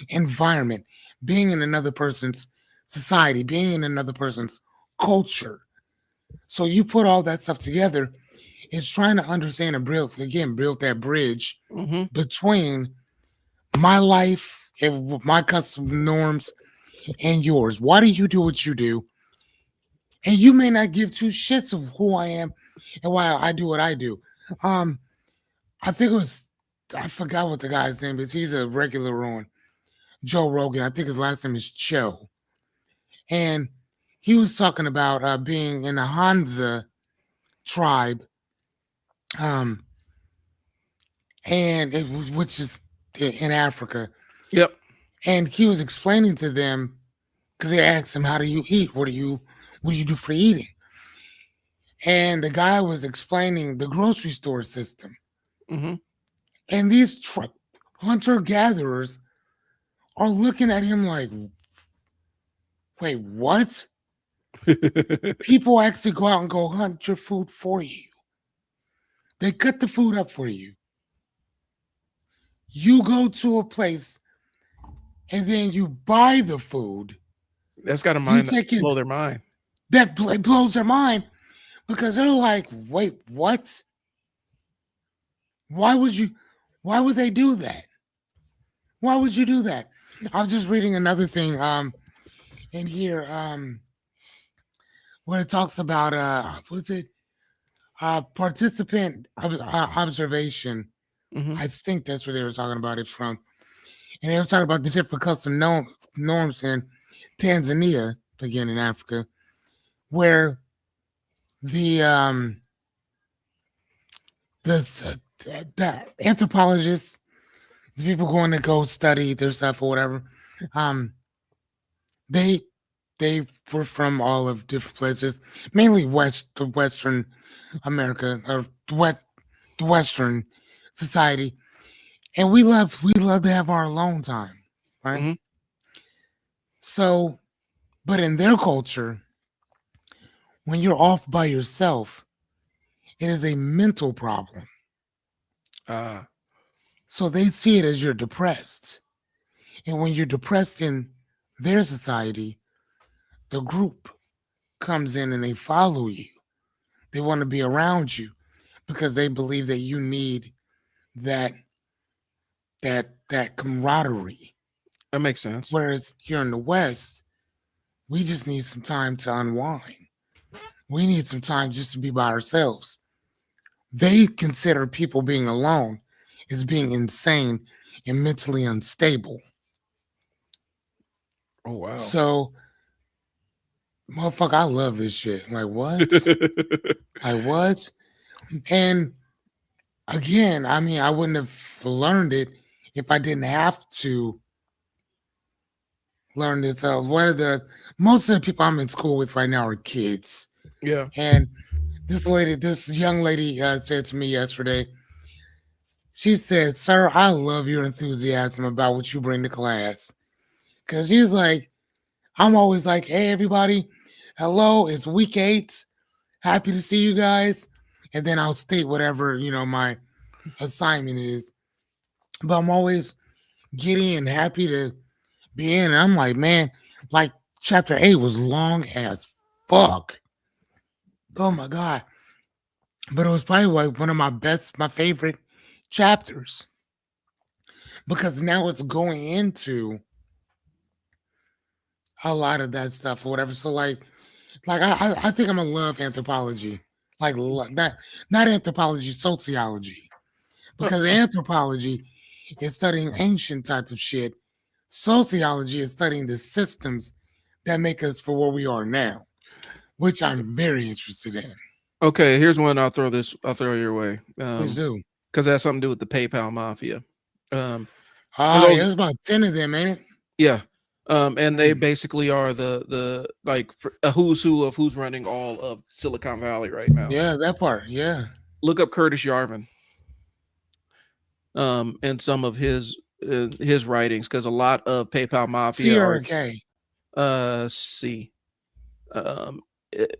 environment, being in another person's society, being in another person's culture. So you put all that stuff together, it's trying to understand and build that bridge Hmm. between my life and my custom norms and yours. Why do you do what you do? And you may not give two shits of who I am and why I do what I do. Um, I think it was I forgot what the guy's name is. He's a regular on Joe Rogan. I think his last name is Cho. And he was talking about being in the Hansa tribe, um, which is in Africa. Yep. And he was explaining to them because they asked him, "How do you eat? What do you do for eating?" And the guy was explaining the grocery store system. Hmm. And these hunter gatherers are looking at him like, "Wait, what?" People actually go out and go hunt your food for you. They cut the food up for you. You go to a place and then you buy the food. That's got a You mind that take it. blow their mind. That blows their mind because they're like, "Wait, what? Why would you? Why would they do that? Why would you do that?" I was just reading another thing in here where it talks about what's it participant observation. Hmm. I think that's where they were talking about it from, and they were talking about the different custom norms in Tanzania. again in Africa, where the um the the anthropologists, the people going to go study their stuff or whatever, um, they they were from all of different places, mainly the Western America or the Western society, and we love to have our alone time, right? Hmm. So, but in their culture, when you're off by yourself, it is a mental problem. Ah, So they see it as you're depressed. And when you're depressed in their society, the group comes in and they follow you. They want to be around you because they believe that you need that that camaraderie. that makes sense. Whereas here in the West, we just need some time to unwind. We need some time just to be by ourselves. They consider people being alone as being insane and mentally unstable. Oh wow. So, motherfucker, I love this shit. Like, what? Like, what? And again, I mean, I wouldn't have learned it if I didn't have to learn it. So, one of the most of the people I'm in school with right now are kids. Yeah. And this young lady said to me yesterday, she said, "Sir, I love your enthusiasm about what you bring to class." Because she's like, I'm always like, "Hey, everybody, hello, it's week 8. Happy to see you guys." And then I'll state whatever, my assignment is. But I'm always giddy and happy to be in. And I'm like, man, like chapter 8 was long as fuck. Oh my God. But it was probably like one of my favorite chapters because now it's going into a lot of that stuff or whatever. So like I think I'm gonna love anthropology, like not anthropology, sociology, Uh, because anthropology is studying ancient type of shit. Sociology is studying the systems that make us for where we are now, which I'm very interested in. okay, here's one I'll throw your way. Please do. Because it has something to do with the PayPal mafia. Um, for Ah, yeah, those, there's about 10 of them, ain't it? yeah. And they Mm. basically are the like a who's who of who's running all of Silicon Valley right now. Yeah, that part. Yeah. Look up Curtis Yarvin, and some of his writings, because a lot of PayPal mafia C or are a K. C, um,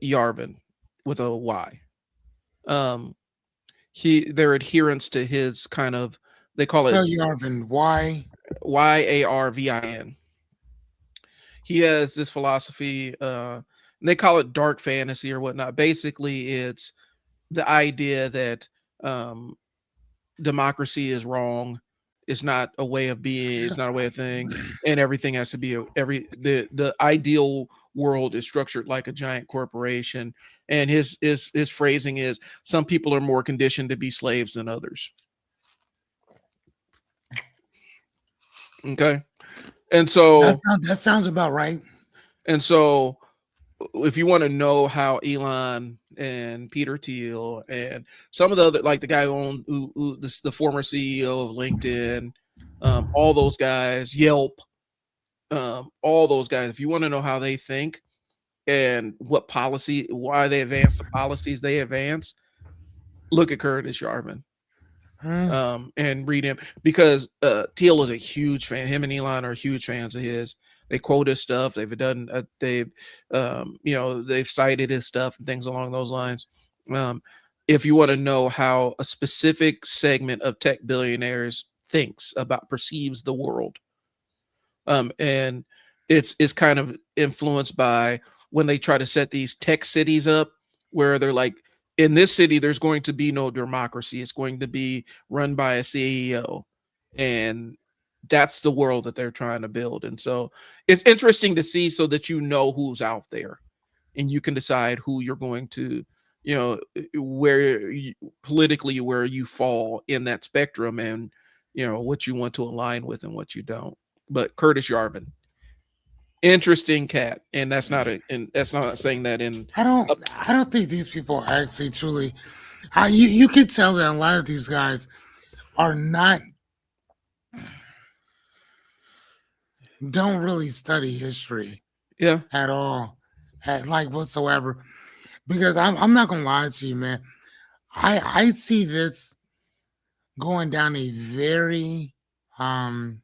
Yarvin with a Y. Um, they're adherents to his kind of, they call it Spell Yarvin. Y. Yarvin. He has this philosophy, and they call it dark fantasy or whatnot. Basically, it's the idea that um, democracy is wrong. It's not a way of being. It's not a way of thing, and everything has to be the ideal world is structured like a giant corporation. And his phrasing is, some people are more conditioned to be slaves than others. Okay, and so That sounds about right. and so if you want to know how Elon and Peter Thiel and some of the other, like the guy who owned the former CEO of LinkedIn, all those guys, Yelp, all those guys, if you want to know how they think and why they advance the policies they advance, look at Curtis Yarvin, Hmm. and read him, because Teal is a huge fan. Him and Elon are huge fans of his. They quote his stuff. They've cited his stuff and things along those lines. Um, if you want to know how a specific segment of tech billionaires perceives the world, and it's kind of influenced by when they try to set these tech cities up, where they're like, in this city there's going to be no democracy, it's going to be run by a CEO, and that's the world that they're trying to build. And so it's interesting to see, so that you know who's out there and you can decide who you're going to, where politically, where you fall in that spectrum, and what you want to align with and what you don't. But Curtis Yarvin. Interesting cat, and that's not saying that in. I don't think these people are actually truly. You could tell that a lot of these guys are not, don't really study history Yeah. at all, like whatsoever. Because I'm not gonna lie to you, man. I see this going down a very um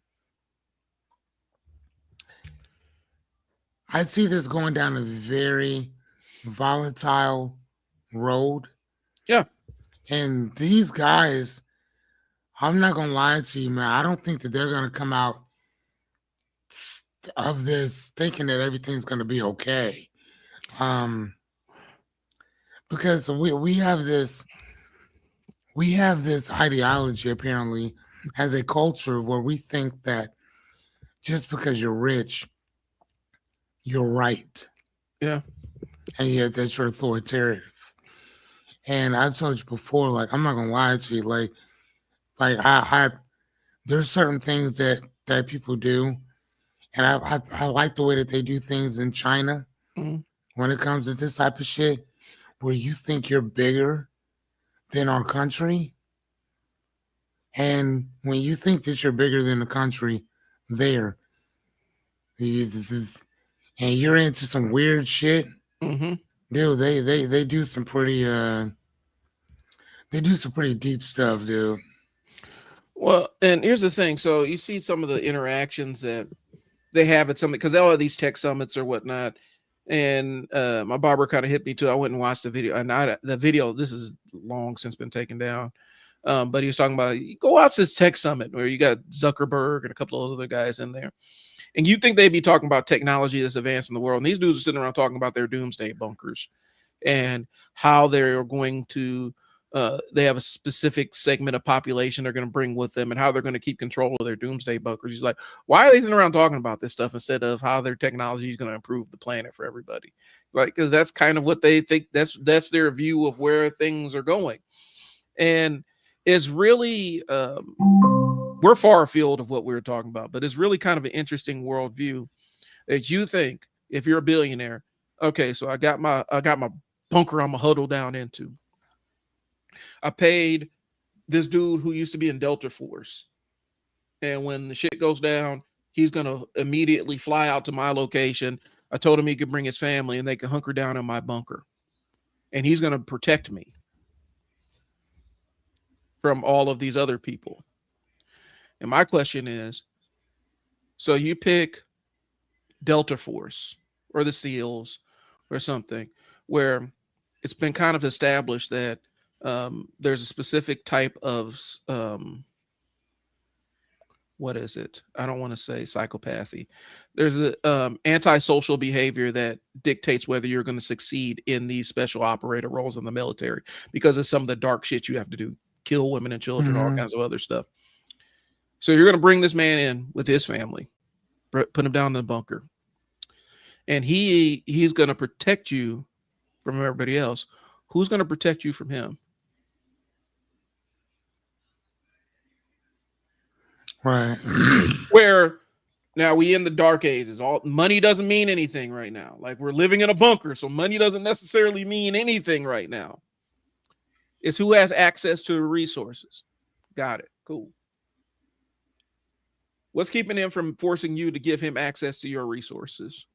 I see this going down a very volatile road. Yeah. And these guys, I'm not gonna lie to you, man. I don't think that they're gonna come out of this thinking that everything's gonna be okay. Um, because we have this ideology apparently as a culture where we think that just because you're rich, you're right, Yeah. and yet that you're authoritative. And I've told you before, like I'm not gonna lie to you, like I there's certain things that people do, and I like the way that they do things in China Mhm. when it comes to this type of shit, where you think you're bigger than our country, and when you think that you're bigger than the country, there, you- and you're into some weird shit, Mhm. dude. They do some pretty they do some pretty deep stuff, dude. Well, and here's the thing. So you see some of the interactions that they have at some, because all of these tech summits or whatnot. And my barber kind of hit me too. I went and watched the video, and the video. This is long since been taken down. But he was talking about, you go watch this tech summit where you got Zuckerberg and a couple of other guys in there, and you think they'd be talking about technology that's advancing the world, and these dudes are sitting around talking about their doomsday bunkers and how they're going to they have a specific segment of population they're going to bring with them and how they're going to keep control of their doomsday bunkers. He's like, why are they sitting around talking about this stuff instead of how their technology is going to improve the planet for everybody? Like, because that's kind of what they think, that's their view of where things are going. And it's really we're far afield of what we were talking about, but it's really kind of an interesting worldview that you think, if you're a billionaire, okay, so I got my bunker I'm gonna huddle down into. I paid this dude who used to be in Delta Force, and when the shit goes down, he's gonna immediately fly out to my location. I told him he could bring his family and they can hunker down in my bunker, and he's gonna protect me from all of these other people. And my question is, so you pick Delta Force or the SEALs or something where it's been kind of established that there's a specific type of what is it? I don't want to say psychopathy. There's a antisocial behavior that dictates whether you're going to succeed in these special operator roles in the military because of some of the dark shit you have to do, kill women and children, all Mm-hmm. kinds of other stuff. So you're going to bring this man in with his family, put him down in the bunker, and he's going to protect you from everybody else. Who's going to protect you from him? Right. Where now we in the dark ages. All money doesn't mean anything right now. Like, we're living in a bunker, so money doesn't necessarily mean anything right now. It's who has access to the resources. Got it. Cool. What's keeping him from forcing you to give him access to your resources?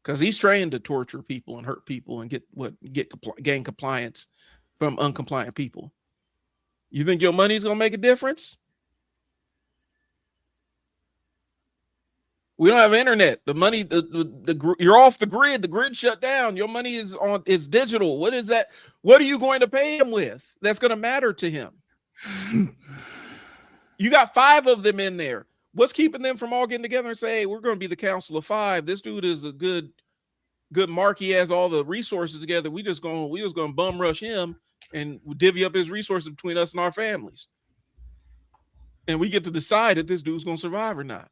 Because he's trained to torture people and hurt people and gain compliance from uncompliant people. You think your money's gonna make a difference? We don't have internet. The money, you're off the grid. The grid shut down. Your money is digital. What is that? What are you going to pay him with? That's going to matter to him. You got 5 of them in there. What's keeping them from all getting together and say, hey, we're going to be the council of 5. This dude is a good mark. He has all the resources together. We just gonna bum rush him and divvy up his resources between us and our families. And we get to decide if this dude's gonna survive or not.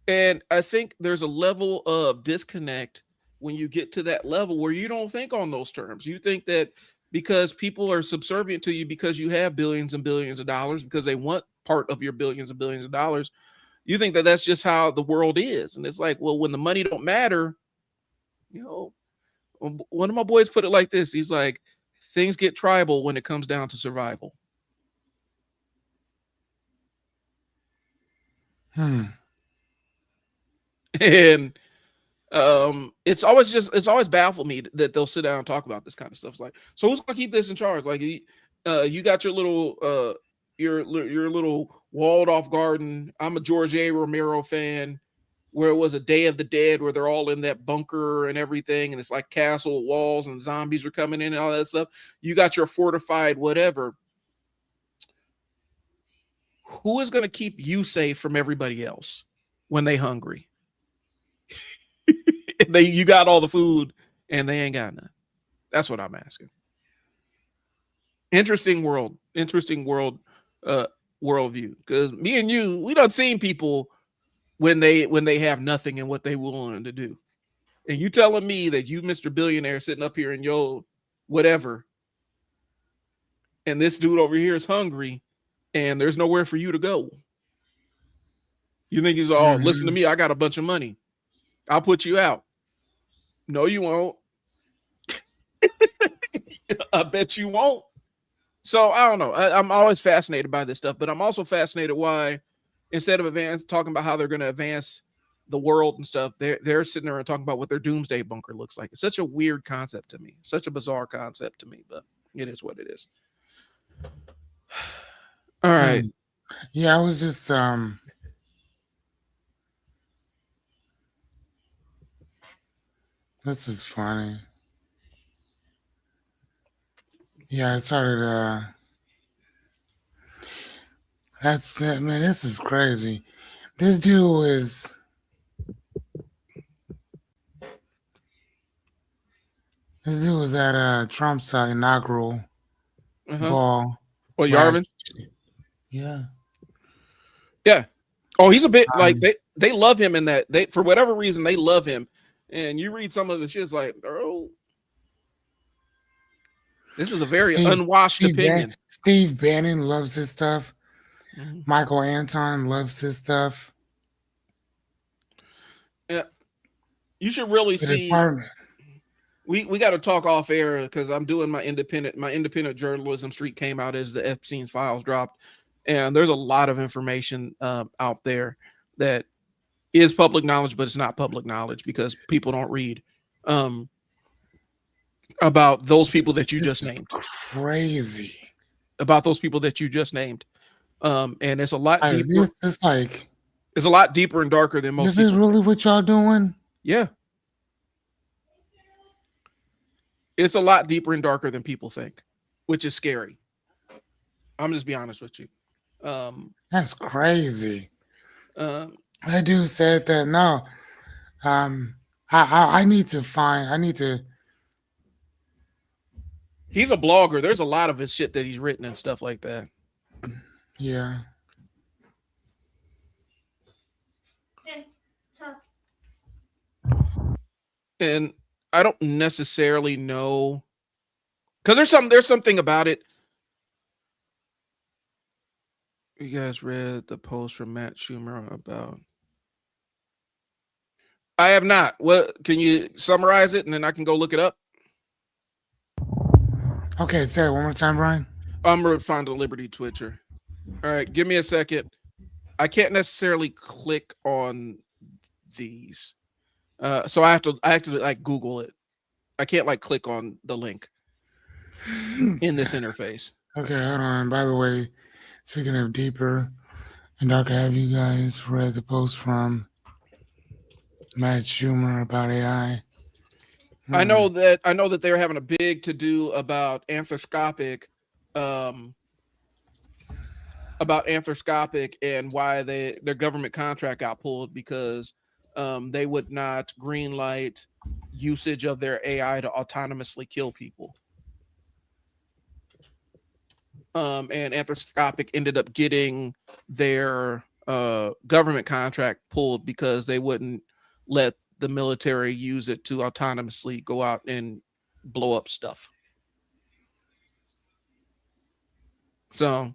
And I think there's a level of disconnect when you get to that level where you don't think on those terms. You think that because people are subservient to you because you have billions and billions of dollars, because they want part of your billions and billions of dollars, You think that that's just how the world is, and it's like, well, when the money don't matter, you know, one of my boys put it like this. He's like, things get tribal when it comes down to survival. Hmm. And it's always baffled me that they'll sit down and talk about this kind of stuff. It's like, so who's gonna keep this in charge? Like, you got your little walled off garden. I'm a George A. Romero fan, where it was a Day of the Dead, where they're all in that bunker and everything, and it's like castle walls and zombies are coming in and all that stuff. You got your fortified whatever. Who is gonna keep you safe from everybody else when they hungry? You got all the food and they ain't got none. That's what I'm asking. Interesting uh, worldview. Because me and you, we done seen people when they have nothing and what they willing to do. And you telling me that you, Mr. Billionaire, sitting up here in your whatever, and this dude over here is hungry, and there's nowhere for you to go. You think he's all, listen to Mm-hmm. me, I got a bunch of money. I'll put you out. No, you won't. I bet you won't. So I don't know. I'm always fascinated by this stuff, but I'm also fascinated why instead of talking about how they're going to advance the world and stuff, they're sitting there and talking about what their doomsday bunker looks like. It's such a weird concept to me, such a bizarre concept to me, but it is what it is. All right. Hmm. Yeah, I was just this is funny. Yeah, I started that's man, this is crazy. This dude is this dude was at Trump's inaugural Uh huh. ball Well, last. Yarvin. Yeah. Yeah. Oh, he's a bit like Um, they love him in that they for whatever reason they love him, and you read some of the shit, it's like, oh, this is a very unwashed opinion. Steve Bannon loves his stuff. Mhm. Michael Anton loves his stuff. Yeah, you should really The see. department. We got to talk off air because I'm doing my independent journalism streak came out as the Epstein's files dropped, and there's a lot of information out there that is public knowledge, but it's not public knowledge because people don't read um, about those people that you This just is named. crazy. About those people that you just named, and it's a lot Like deeper. this is like It's a lot deeper and darker than most this is people really think. what y'all doing? Yeah, it's a lot deeper and darker than people think, which is scary. I'm just be honest with you. Um, That's crazy. um, That dude said that no. Um I need to find I need to he's a blogger. There's a lot of his shit that he's written and stuff like that. yeah. And I don't necessarily know because there's something about it. You guys read the post from Matt Schumer about I have not. What can you summarize it and then I can go look it up? Okay, say it one more time, Brian. I'm gonna respond to Liberty Twitcher. All right, give me a second. I can't necessarily click on these. So I have to like Google it. I can't like click on the link in this interface. Okay, hold on. By the way, speaking of deeper and darker, have you guys read the post from Matt Schumer about AI? I Hmm. know that they're having a big to do um about arthroscopic and why their government contract got pulled because they would not green light usage of their AI to autonomously kill people. And arthroscopic ended up getting their government contract pulled because they wouldn't let the military use it to autonomously go out and blow up stuff. So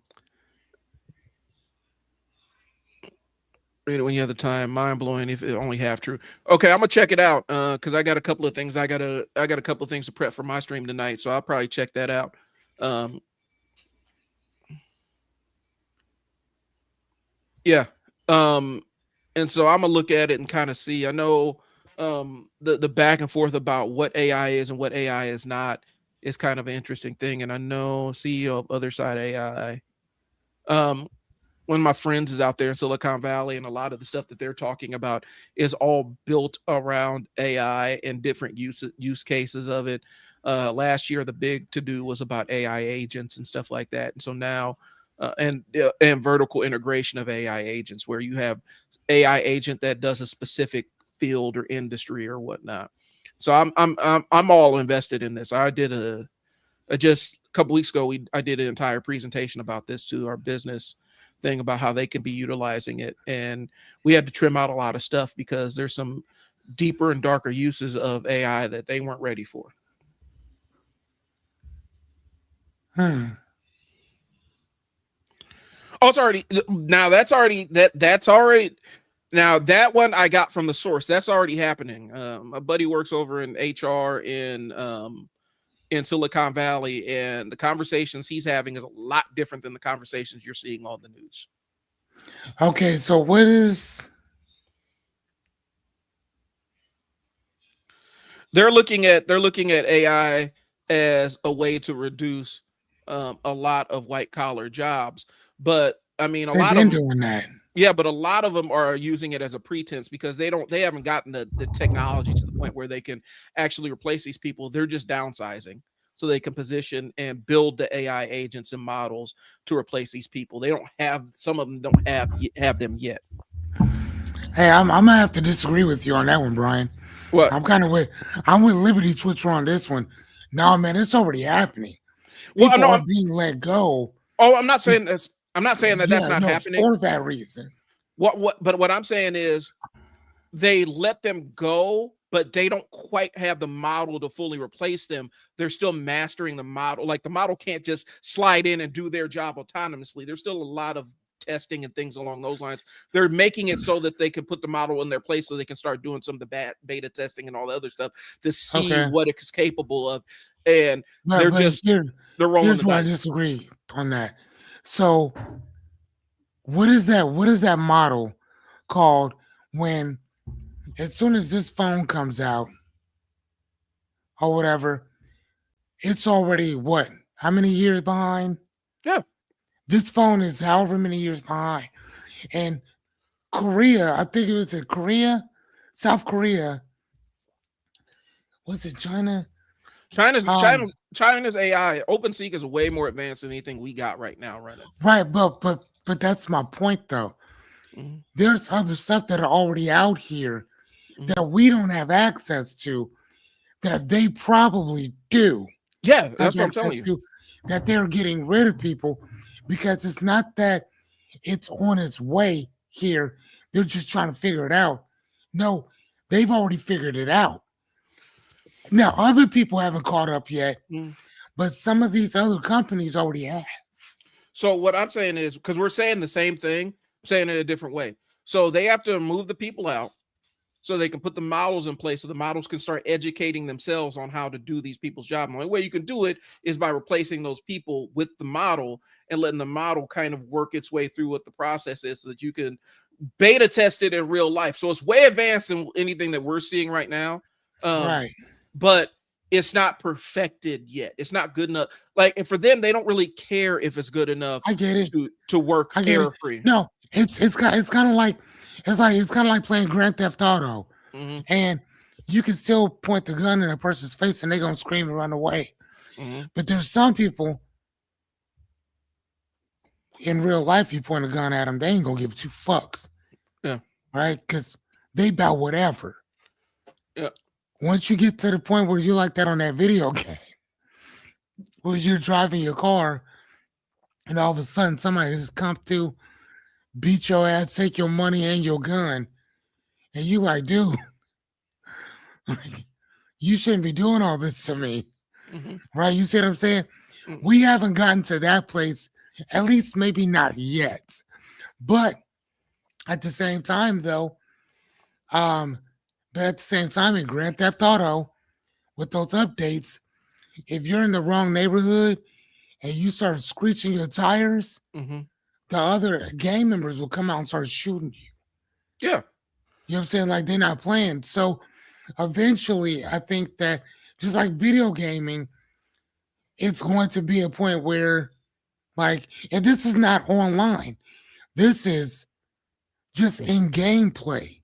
When you have the time, mind blowing. If it only half true. Okay, I'm gonna check it out because I got a couple of things. I got a couple of things to prep for my stream tonight, so I'll probably check that out. Um, yeah. Um, and so I'm gonna look at it and kind of see. I know the back and forth about what AI is and what AI is not is kind of an interesting thing. And I know CEO of Other Side AI. One of my friends is out there in Silicon Valley, and a lot of the stuff that they're talking about is all built around AI and different use cases of it. Last year, the big to do was about AI agents and stuff like that, and so now, and vertical integration of AI agents, where you have AI agent that does a specific field or industry or whatnot. So I'm all invested in this. I did just a couple weeks ago, I did an entire presentation about this to our business thing about how they can be utilizing it, and we had to trim out a lot of stuff because there's some deeper and darker uses of AI that they weren't ready for. Oh, it's already now. That's already now that one I got from the source. That's already happening. My buddy works over in HR in Silicon Valley, and the conversations he's having is a lot different than the conversations you're seeing on the news. Okay, so what is they're looking at AI as a way to reduce a lot of white collar jobs, but I mean a they've lot of been them, doing that? yeah, but a lot of them are using it as a pretense because they haven't gotten the technology to the point where they can actually replace these people. They're just downsizing so they can position and build the AI agents and models to replace these people. They don't have some of them don't have them yet. Hey, I'm gonna have to disagree with you on that one, Brian. What? I'm kind of with Liberty Switcher on this one. No, man, it's already happening. Well, People no. are being let go. Oh, I'm not saying this. I'm not saying that that's Yeah, not no, happening. for that reason. But what I'm saying is they let them go, but they don't quite have the model to fully replace them. They're still mastering the model. Like the model can't just slide in and do their job autonomously. There's still a lot of testing and things along those lines. They're making it so that they can put the model in their place so they can start doing some of the beta testing and all the other stuff to see Okay, what it's capable of. And but they're rolling here's the where I dice. disagree on that. So what is that? What is that model called when as soon as this phone comes out or whatever, it's already what? How many years behind? Yeah. This phone is however many years behind. And Korea, I think it was in Korea, South Korea, was it China? Um, China's AI OpenSeek is way more advanced than anything we got right now running. right, but that's my point though. Mm-hmm. There's other stuff that are already out here Mm-hmm. that we don't have access to that they probably do Yeah, have that's what I'm telling access you. to, that they're getting rid of people because it's not that it's on its way here. They're just trying to figure it out. No, they've already figured it out. Now, other people haven't caught up yet, Mm. but some of these other companies already have. So what I'm saying is because we're saying the same thing, I'm saying it a different way. So they have to move the people out so they can put the models in place so the models can start educating themselves on how to do these people's job. And the only way you can do it is by replacing those people with the model and letting the model kind of work its way through what the process is so that you can beta test it in real life. So it's way advanced than anything that we're seeing right now. Right. But it's not perfected yet. It's not good enough. Like, and for them, they don't really care if it's good enough I get it. to work I get it. error free. No, it's kind of like it's kind of like playing Grand Theft Auto, Mm-hmm. and you can still point the gun in a person's face and they're gonna scream and run away. Mm-hmm. But there's some people in real life, you point a gun at them, they ain't gonna give 2 fucks, Yeah. right? Because they about whatever. Yeah. Once you get to the point where you're like that on that video game, where you're driving your car and all of a sudden somebody just comes through, beat your ass, take your money and your gun, and you like, dude, like, you shouldn't be doing all this to me, Mm-hmm. right? You see what I'm saying? Mm-hmm. We haven't gotten to that place, at least maybe not yet. But At the same time, though, um, but at the same time, in Grand Theft Auto, with those updates, if you're in the wrong neighborhood and you start screeching your tires, Hmm. the other gang members will come out and start shooting you. Yeah. You know what I'm saying? Like they're not playing. So eventually, I think that just like video gaming, it's going to be a point where, like, and this is not online, this is just in gameplay.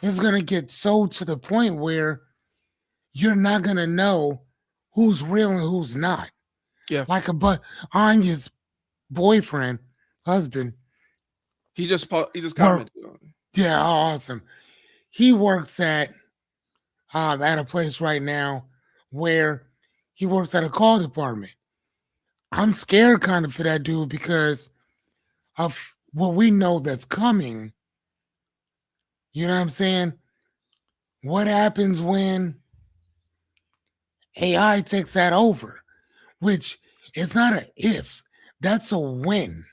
It's going to get so to the point where you're not going to know who's real and who's not. Yeah. Like Anya's boyfriend, husband, He just work. commented on it. Yeah, awesome. He works at a place right now where he works at a call department. I'm scared kind of for that dude because of what we know that's coming. You know what I'm saying? What happens when AI takes that over? Which is not an if, that's a when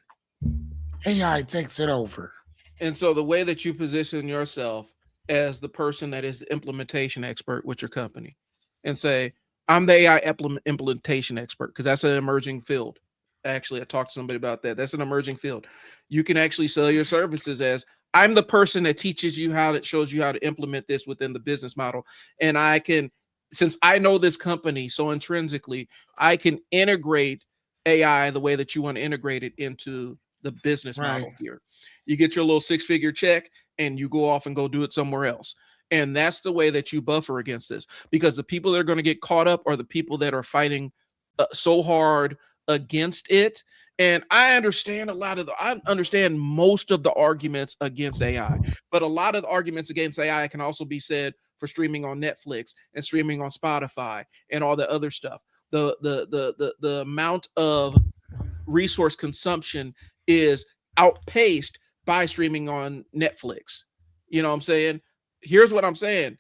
AI takes it over. And so the way that you position yourself as the person that is the implementation expert with your company and say, I'm the AI implementation expert, because that's an emerging field. Actually, I talked to somebody about that. That's an emerging field. You can actually sell your services as, I'm the person that teaches you how, that shows you how to implement this within the business model. And I can, since I know this company so intrinsically, I can integrate AI the way that you want to integrate it into the business Right. model here. You get your little 6-figure check and you go off and go do it somewhere else. And that's the way that you buffer against this, because the people that are going to get caught up are the people that are fighting so hard against it. And I understand most of the arguments against AI, but a lot of the arguments against AI can also be said for streaming on Netflix and streaming on Spotify and all the other stuff. The amount of resource consumption is outpaced by streaming on Netflix. You know what I'm saying? Here's what I'm saying.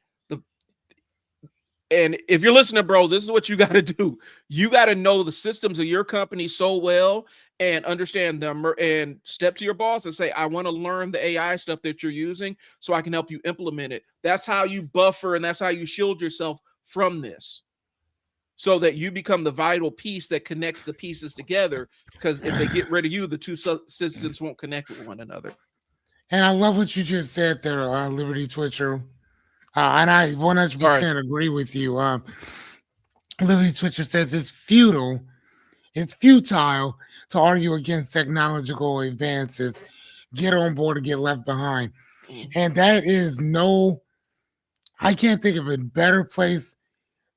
And if you're listening, bro, this is what you got to do. You got to know the systems of your company so well and understand them, and step to your boss and say, I want to learn the AI stuff that you're using so I can help you implement it. That's how you buffer, and that's how you shield yourself from this, so that you become the vital piece that connects the pieces together. Because if they get rid of you, the two systems won't connect with one another. And I love what you just said there, Liberty Twitcher. And I All right. 100% agree with you. Liberty Twitcher says it's futile to argue against technological advances. Get on board or get left behind. And that is I can't think of a better place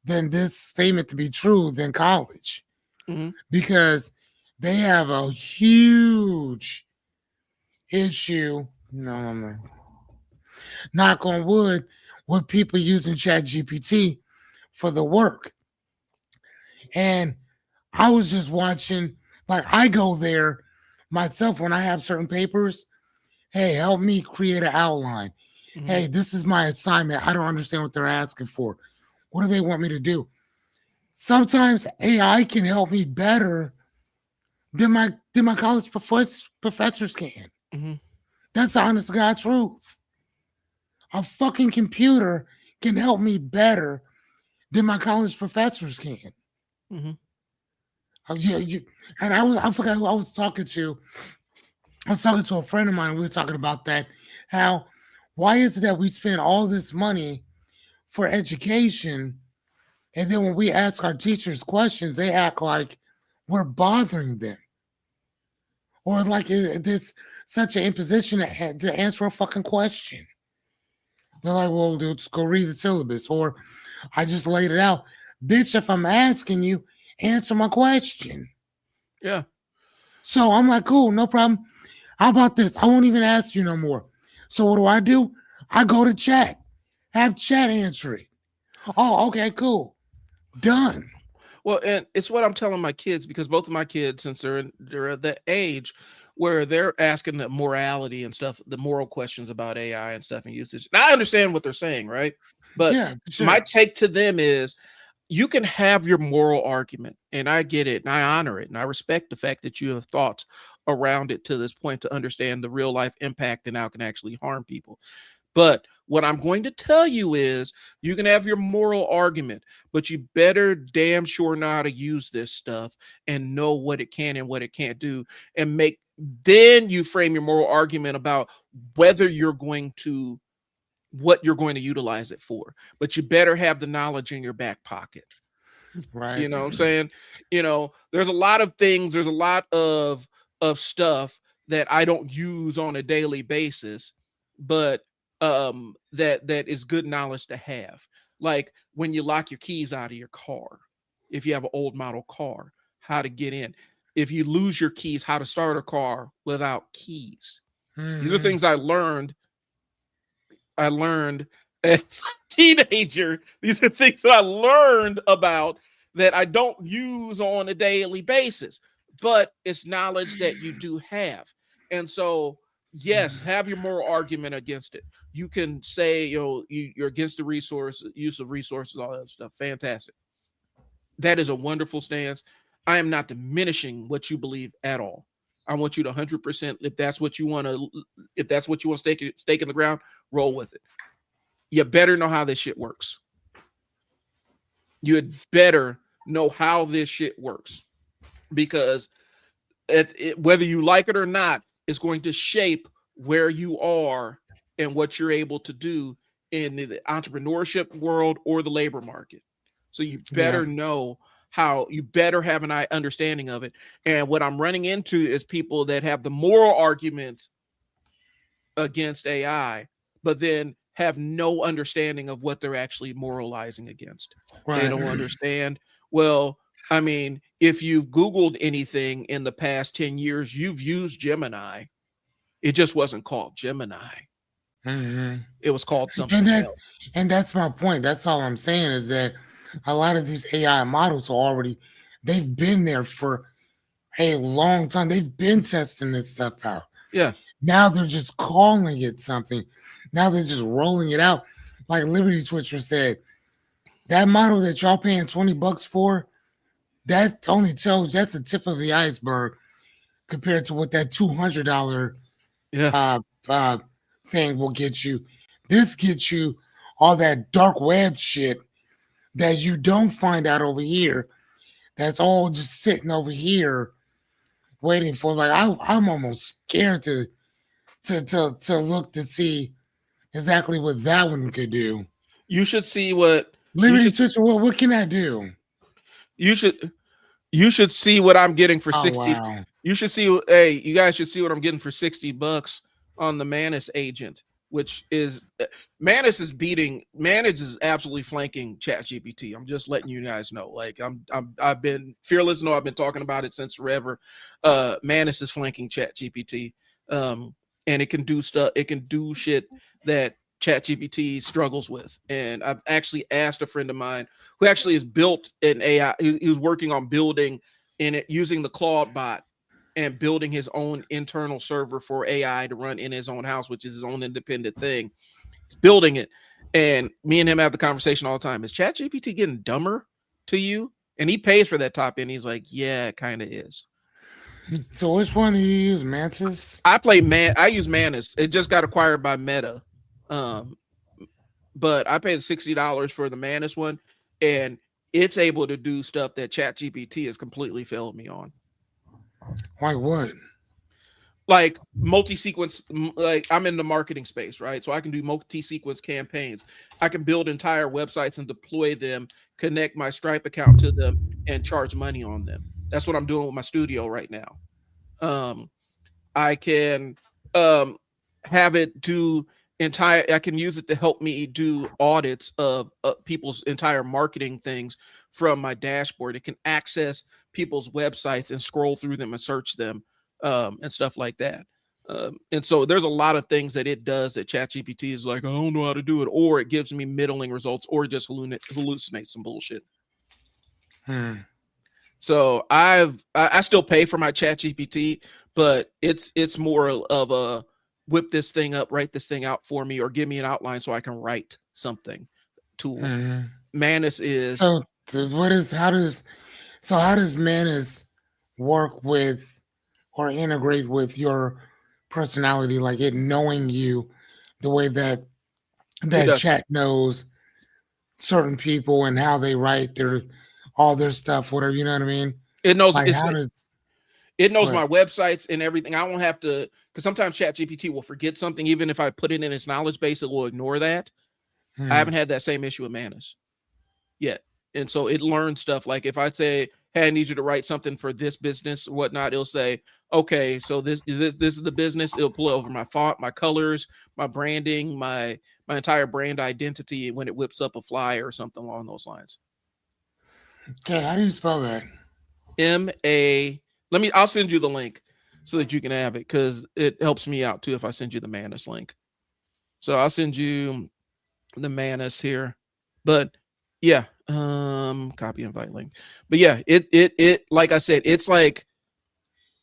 than this statement to be true than college, Mm-hmm. because they have a huge issue. No, knock on wood, with people using Chat GPT for the work. And I was just watching, like, I go there myself when I have certain papers. Hey, help me create an outline. Mm-hmm. Hey, this is my assignment. I don't understand what they're asking for. What do they want me to do? Sometimes AI can help me better than my college professors can. Mm-hmm. That's the honest to God truth. A fucking computer can help me better than my college professors can. Mm-hmm. And I forgot who I was talking to. I was talking to a friend of mine. And we were talking about that. How why is it that we spend all this money for education, and then when we ask our teachers questions, they act like we're bothering them, or like it's such an imposition to answer a fucking question. They're like, well, dude, just go read the syllabus, or I just laid it out. Bitch, if I'm asking you, answer my question. Yeah. So I'm like, cool, no problem. How about this? I won't even ask you no more. So what do? I go to chat. Have chat answer it. Oh, okay, cool. Done. Well, and it's what I'm telling my kids, because both of my kids, since they're at the age where they're asking the morality and stuff, the moral questions about AI and stuff and usage. And I understand what they're saying, right? But Yeah, my sure. take to them is, you can have your moral argument, and I get it and I honor it and I respect the fact that you have thoughts around it to this point to understand the real life impact and how it can actually harm people. But what I'm going to tell you is you can have your moral argument, but you better damn sure know how to use this stuff and know what it can and what it can't do, and make then you frame your moral argument about whether you're going to what you're going to utilize it for. But you better have the knowledge in your back pocket. Right. You know what I'm saying? There's a lot of things, there's a lot of stuff that I don't use on a daily basis, but that is good knowledge to have. Like when you lock your keys out of your car, if you have an old model car, how to get in. If you lose your keys, how to start a car without keys. These are Hmm. things I learned as a teenager. These are things that I learned about that I don't use on a daily basis, but it's knowledge that you do have. And so, yes, have your moral argument against it. You can say, you're against the resource use of resources, all that stuff. Fantastic. That is a wonderful stance. I am not diminishing what you believe at all. I want you to 100%. If that's what you want to stake in the ground, roll with it. You better know how this shit works. You had better know how this shit works, because whether you like it or not, it's going to shape where you are and what you're able to do in the entrepreneurship world or the labor market. So you Yeah. better know how, you better have an understanding of it. And what I'm running into is people that have the moral argument against AI, but then have no understanding of what they're actually moralizing against. They Right. don't understand. Well, I mean, if you've Googled anything in the past 10 years, you've used Gemini. It just wasn't called Gemini. Hmm. It was called And something that else. and that's my point. That's all I'm saying is that a lot of these AI models are already they've been there for a long time. They've been testing this stuff out. Yeah. Now they're just calling it something. Now they're just rolling it out. Like Liberty Switcher said, that model that y'all paying $20 for, that only tells that's the tip of the iceberg compared to what that $200 Yeah. uh, uh, thing will get you. This gets you all that dark web shit that you don't find out over here. That's all just sitting over here waiting for. Like I'm almost scared to look to see exactly what that one could do. You should see what you Liberty should Switcher, what can I do? you should you should see what I'm getting for Oh 60. wow. You should see, hey, you guys should see what I'm getting for $60 on the Manus agent, which is Manus is absolutely flanking Chat GPT. I'm just letting you guys know. Like I've been fearless, no, I've been talking about it since forever. Manus is flanking Chat GPT. And it can do stuff, it can do shit that ChatGPT struggles with. And I've actually asked a friend of mine who actually has built an AI. He was working on building in it using the Claude bot and building his own internal server for AI to run in his own house, which is his own independent thing. He's building it. And me and him have the conversation all the time. Is ChatGPT getting dumber to you? And he pays for that top end. He's like, yeah, it kind of is. So which one do you use, Mantis? I use Manus. It just got acquired by Meta. Um, but I paid $60 for the Manus one, and it's able to do stuff that ChatGPT has completely failed me on. Like what? Like multi-sequence, like I'm in the marketing space, right? So I can do multi-sequence campaigns. I can build entire websites and deploy them, connect my Stripe account to them, and charge money on them. That's what I'm doing with my studio right now. Um, I can um, have it do entire. I can use it to help me do audits of people's entire marketing things from my dashboard. It can access people's websites and scroll through them and search them, and stuff like that. And so there's a lot of things that it does that ChatGPT is like, I don't know how to do it, or it gives me middling results, or just hallucinates some bullshit. Hmm. So I still pay for my Chat GPT, but it's more of a whip this thing up, write this thing out for me, or give me an outline so I can write something tool. Hmm. Manus is So So what is how does Manus work with or integrate with your personality, like it knowing you the way that It that does. chat knows certain people and how they write their all their stuff, whatever, you know what I mean? It knows Like how does it knows what? my websites and everything. I won't have to, because sometimes ChatGPT will forget something. Even if I put it in its knowledge base, it will ignore that. I Hmm. haven't had that same issue with Manus yet. And so it learns stuff. Like if I say, hey, I need you to write something for this business or whatnot, it'll say, okay, so this is the business. It'll pull over my font, my colors, my branding, my entire brand identity when it whips up a flyer or something along those lines. Okay, how do you spell that? MA. I'll send you the link so that you can have it, because it helps me out too if I send you the Manus link. So I'll send you the Manus here. But yeah, copy invite link. But yeah, it like I said, it's like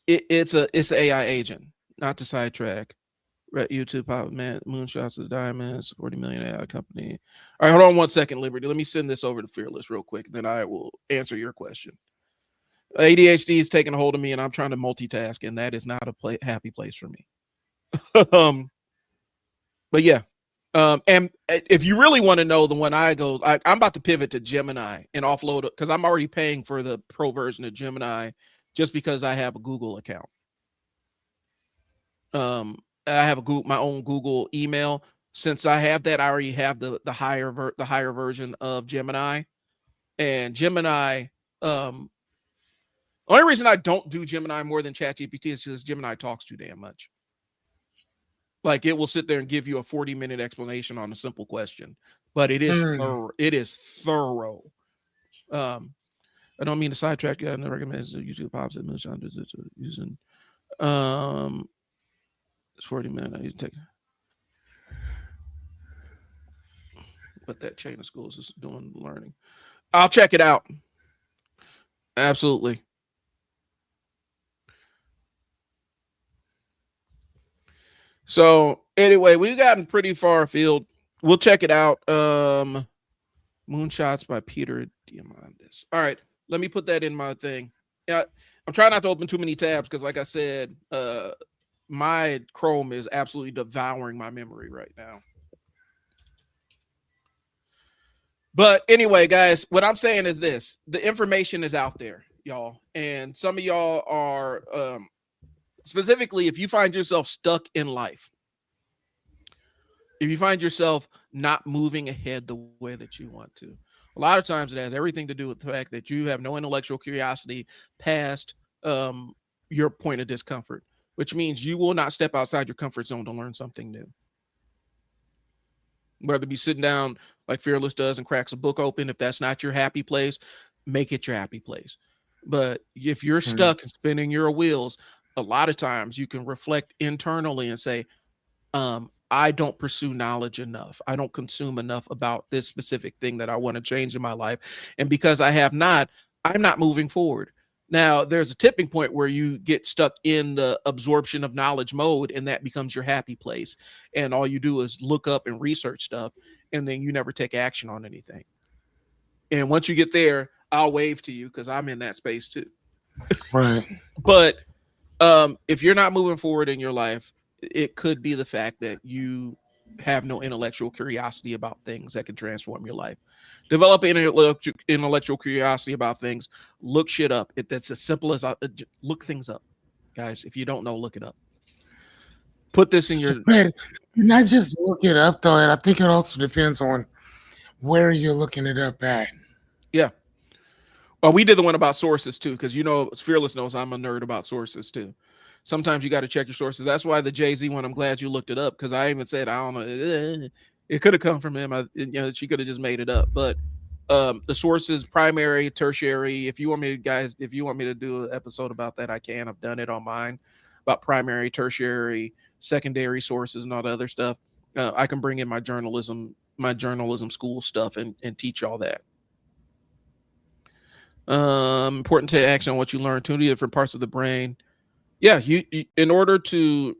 it's an AI agent, not to sidetrack. Right, YouTube pop man, moonshots of the diamonds, 40 million AI company. All right, hold on 1 second, Liberty. Let me send this over to Fearless real quick, then I will answer your question. ADHD is taking a hold of me, and I'm trying to multitask, and that is not a happy place for me. um, but yeah, and if you really want to know the one I'm about to pivot to Gemini and offload it because I'm already paying for the pro version of Gemini just because I have a Google account. I have my own Google email. Since I have that, I already have the higher version of Gemini, and Gemini. Um, the only reason I don't do Gemini more than ChatGPT is because Gemini talks too damn much. Like it will sit there and give you a 40-minute explanation on a simple question, but it is Hmm. thorough. It is thorough. Um, I don't mean to sidetrack you. I recommend YouTube pops and moonshine using um it's 40 minutes. I take what that chain of schools is doing learning. I'll check it out. Absolutely. So anyway, we've gotten pretty far afield. We'll check it out. Moonshots by Peter Diamandis. All right, let me put that in my thing. Yeah, I'm trying not to open too many tabs because, like I said, my Chrome is absolutely devouring my memory right now. But anyway, guys, what I'm saying is this: the information is out there, y'all, and some of y'all are specifically if you find yourself stuck in life, if you find yourself not moving ahead the way that you want to. A lot of times it has everything to do with the fact that you have no intellectual curiosity past um, your point of discomfort, which means you will not step outside your comfort zone to learn something new. Whether it be sitting down like Fearless does and cracks a book open, if that's not your happy place, make it your happy place. But if you're Hmm. stuck and spinning your wheels, a lot of times you can reflect internally and say, I don't pursue knowledge enough. I don't consume enough about this specific thing that I want to change in my life. And because I have not, I'm not moving forward. Now, there's a tipping point where you get stuck in the absorption of knowledge mode, and that becomes your happy place. And all you do is look up and research stuff, and then you never take action on anything. And once you get there, I'll wave to you because I'm in that space too. Right. But if you're not moving forward in your life, it could be the fact that you have no intellectual curiosity about things that can transform your life. Develop intellectual curiosity about things. Look shit up. That's as simple as look things up, guys. If you don't know, look it up. Put this in your But not just look it up though, and I think it also depends on where you're looking it up at. yeah. Well, we did the one about sources too, because Fearless knows I'm a nerd about sources too. Sometimes you got to check your sources. That's why the Jay-Z one, I'm glad you looked it up, because I even said I don't know. It could have come from him. She could have just made it up. But the sources, primary, tertiary. If you want me to do an episode about that, I can. I've done it on mine about primary, tertiary, secondary sources, and all the other stuff. I can bring in my journalism school stuff and teach all that. Important to action on what you learn. 2 different parts of the brain. Yeah, you in order to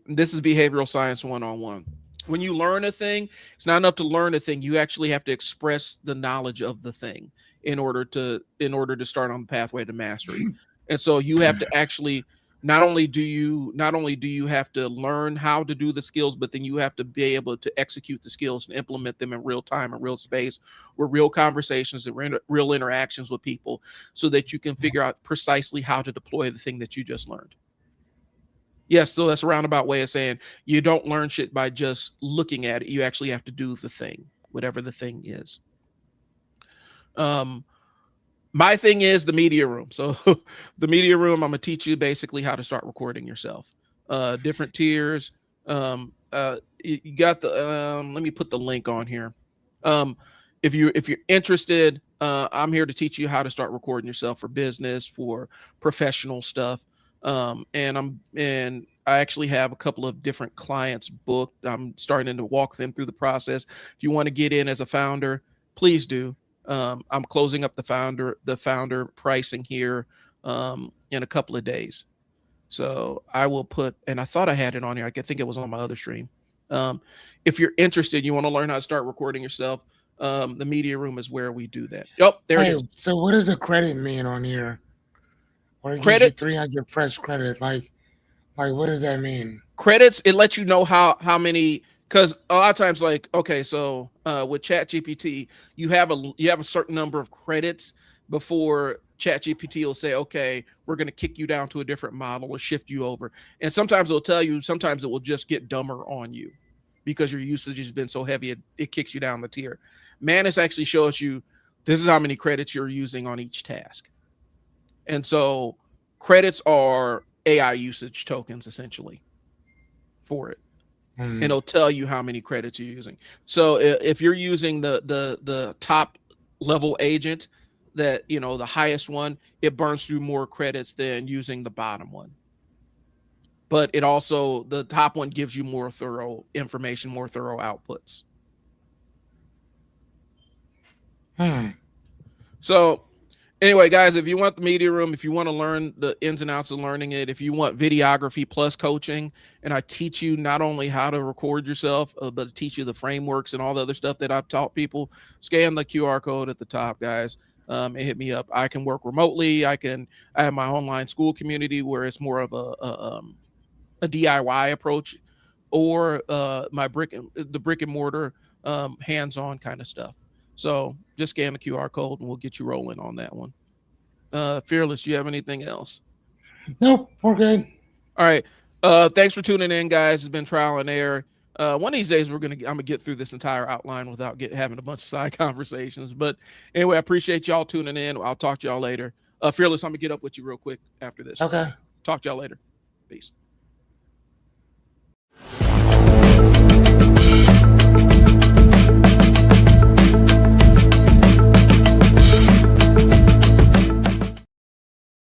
this is behavioral science 101. When you learn a thing, it's not enough to learn a thing. You actually have to express the knowledge of the thing in order to start on the pathway to mastery. And so you have to actually not only do you have to learn how to do the skills, but then you have to be able to execute the skills and implement them in real time, in real space, with real conversations and real interactions with people, so that you can figure out precisely how to deploy the thing that you just learned. Yes, so that's a roundabout way of saying you don't learn shit by just looking at it. You actually have to do the thing, whatever the thing is. Um, my thing is the media room. So the media room, I'm gonna teach you basically how to start recording yourself. Different tiers. You got the. Let me put the link on here. Um, if you're interested, I'm here to teach you how to start recording yourself for business, for professional stuff. And I actually have a couple of different clients booked. I'm starting to walk them through the process. If you want to get in as a founder, please do. I'm closing up the founder pricing here in a couple of days. So I will put, and I thought I had it on here. I think it was on my other stream. Um, if you're interested, you want to learn how to start recording yourself. The media room is where we do that. Yep, there it Hey, is. so what does a credit mean on here? Where it gives you Credits, 300 fresh credit? Like what does that mean? credits. It lets you know how many. Because a lot of times, like, okay, so with Chat GPT, you have a certain number of credits before Chat GPT will say, okay, we're going to kick you down to a different model or shift you over. And sometimes it'll tell you, sometimes it will just get dumber on you because your usage has been so heavy, it kicks you down the tier. Manus actually shows you this is how many credits you're using on each task. And so credits are AI usage tokens essentially for it, and Hmm. it'll tell you how many credits you're using. So if you're using the top level agent, that the highest one, it burns through more credits than using the bottom one. But it also, the top one gives you more thorough information, more thorough outputs. Hmm. So anyway, guys, if you want the media room, if you want to learn the ins and outs of learning it, if you want videography plus coaching, and I teach you not only how to record yourself, but I teach you the frameworks and all the other stuff that I've taught people, scan the QR code at the top, guys. And hit me up. I can work remotely. I have my online school community where it's more of a DIY approach, or the brick and mortar, hands-on kind of stuff. So just scan the QR code and we'll get you rolling on that one. Fearless, do you have anything else? Nope, we're good. All right. Thanks for tuning in, guys. It's been trial and error. One of these days I'm gonna get through this entire outline without having a bunch of side conversations. But anyway, I appreciate y'all tuning in. I'll talk to y'all later. Fearless, I'm gonna get up with you real quick after this. Okay. Talk to y'all later. Peace.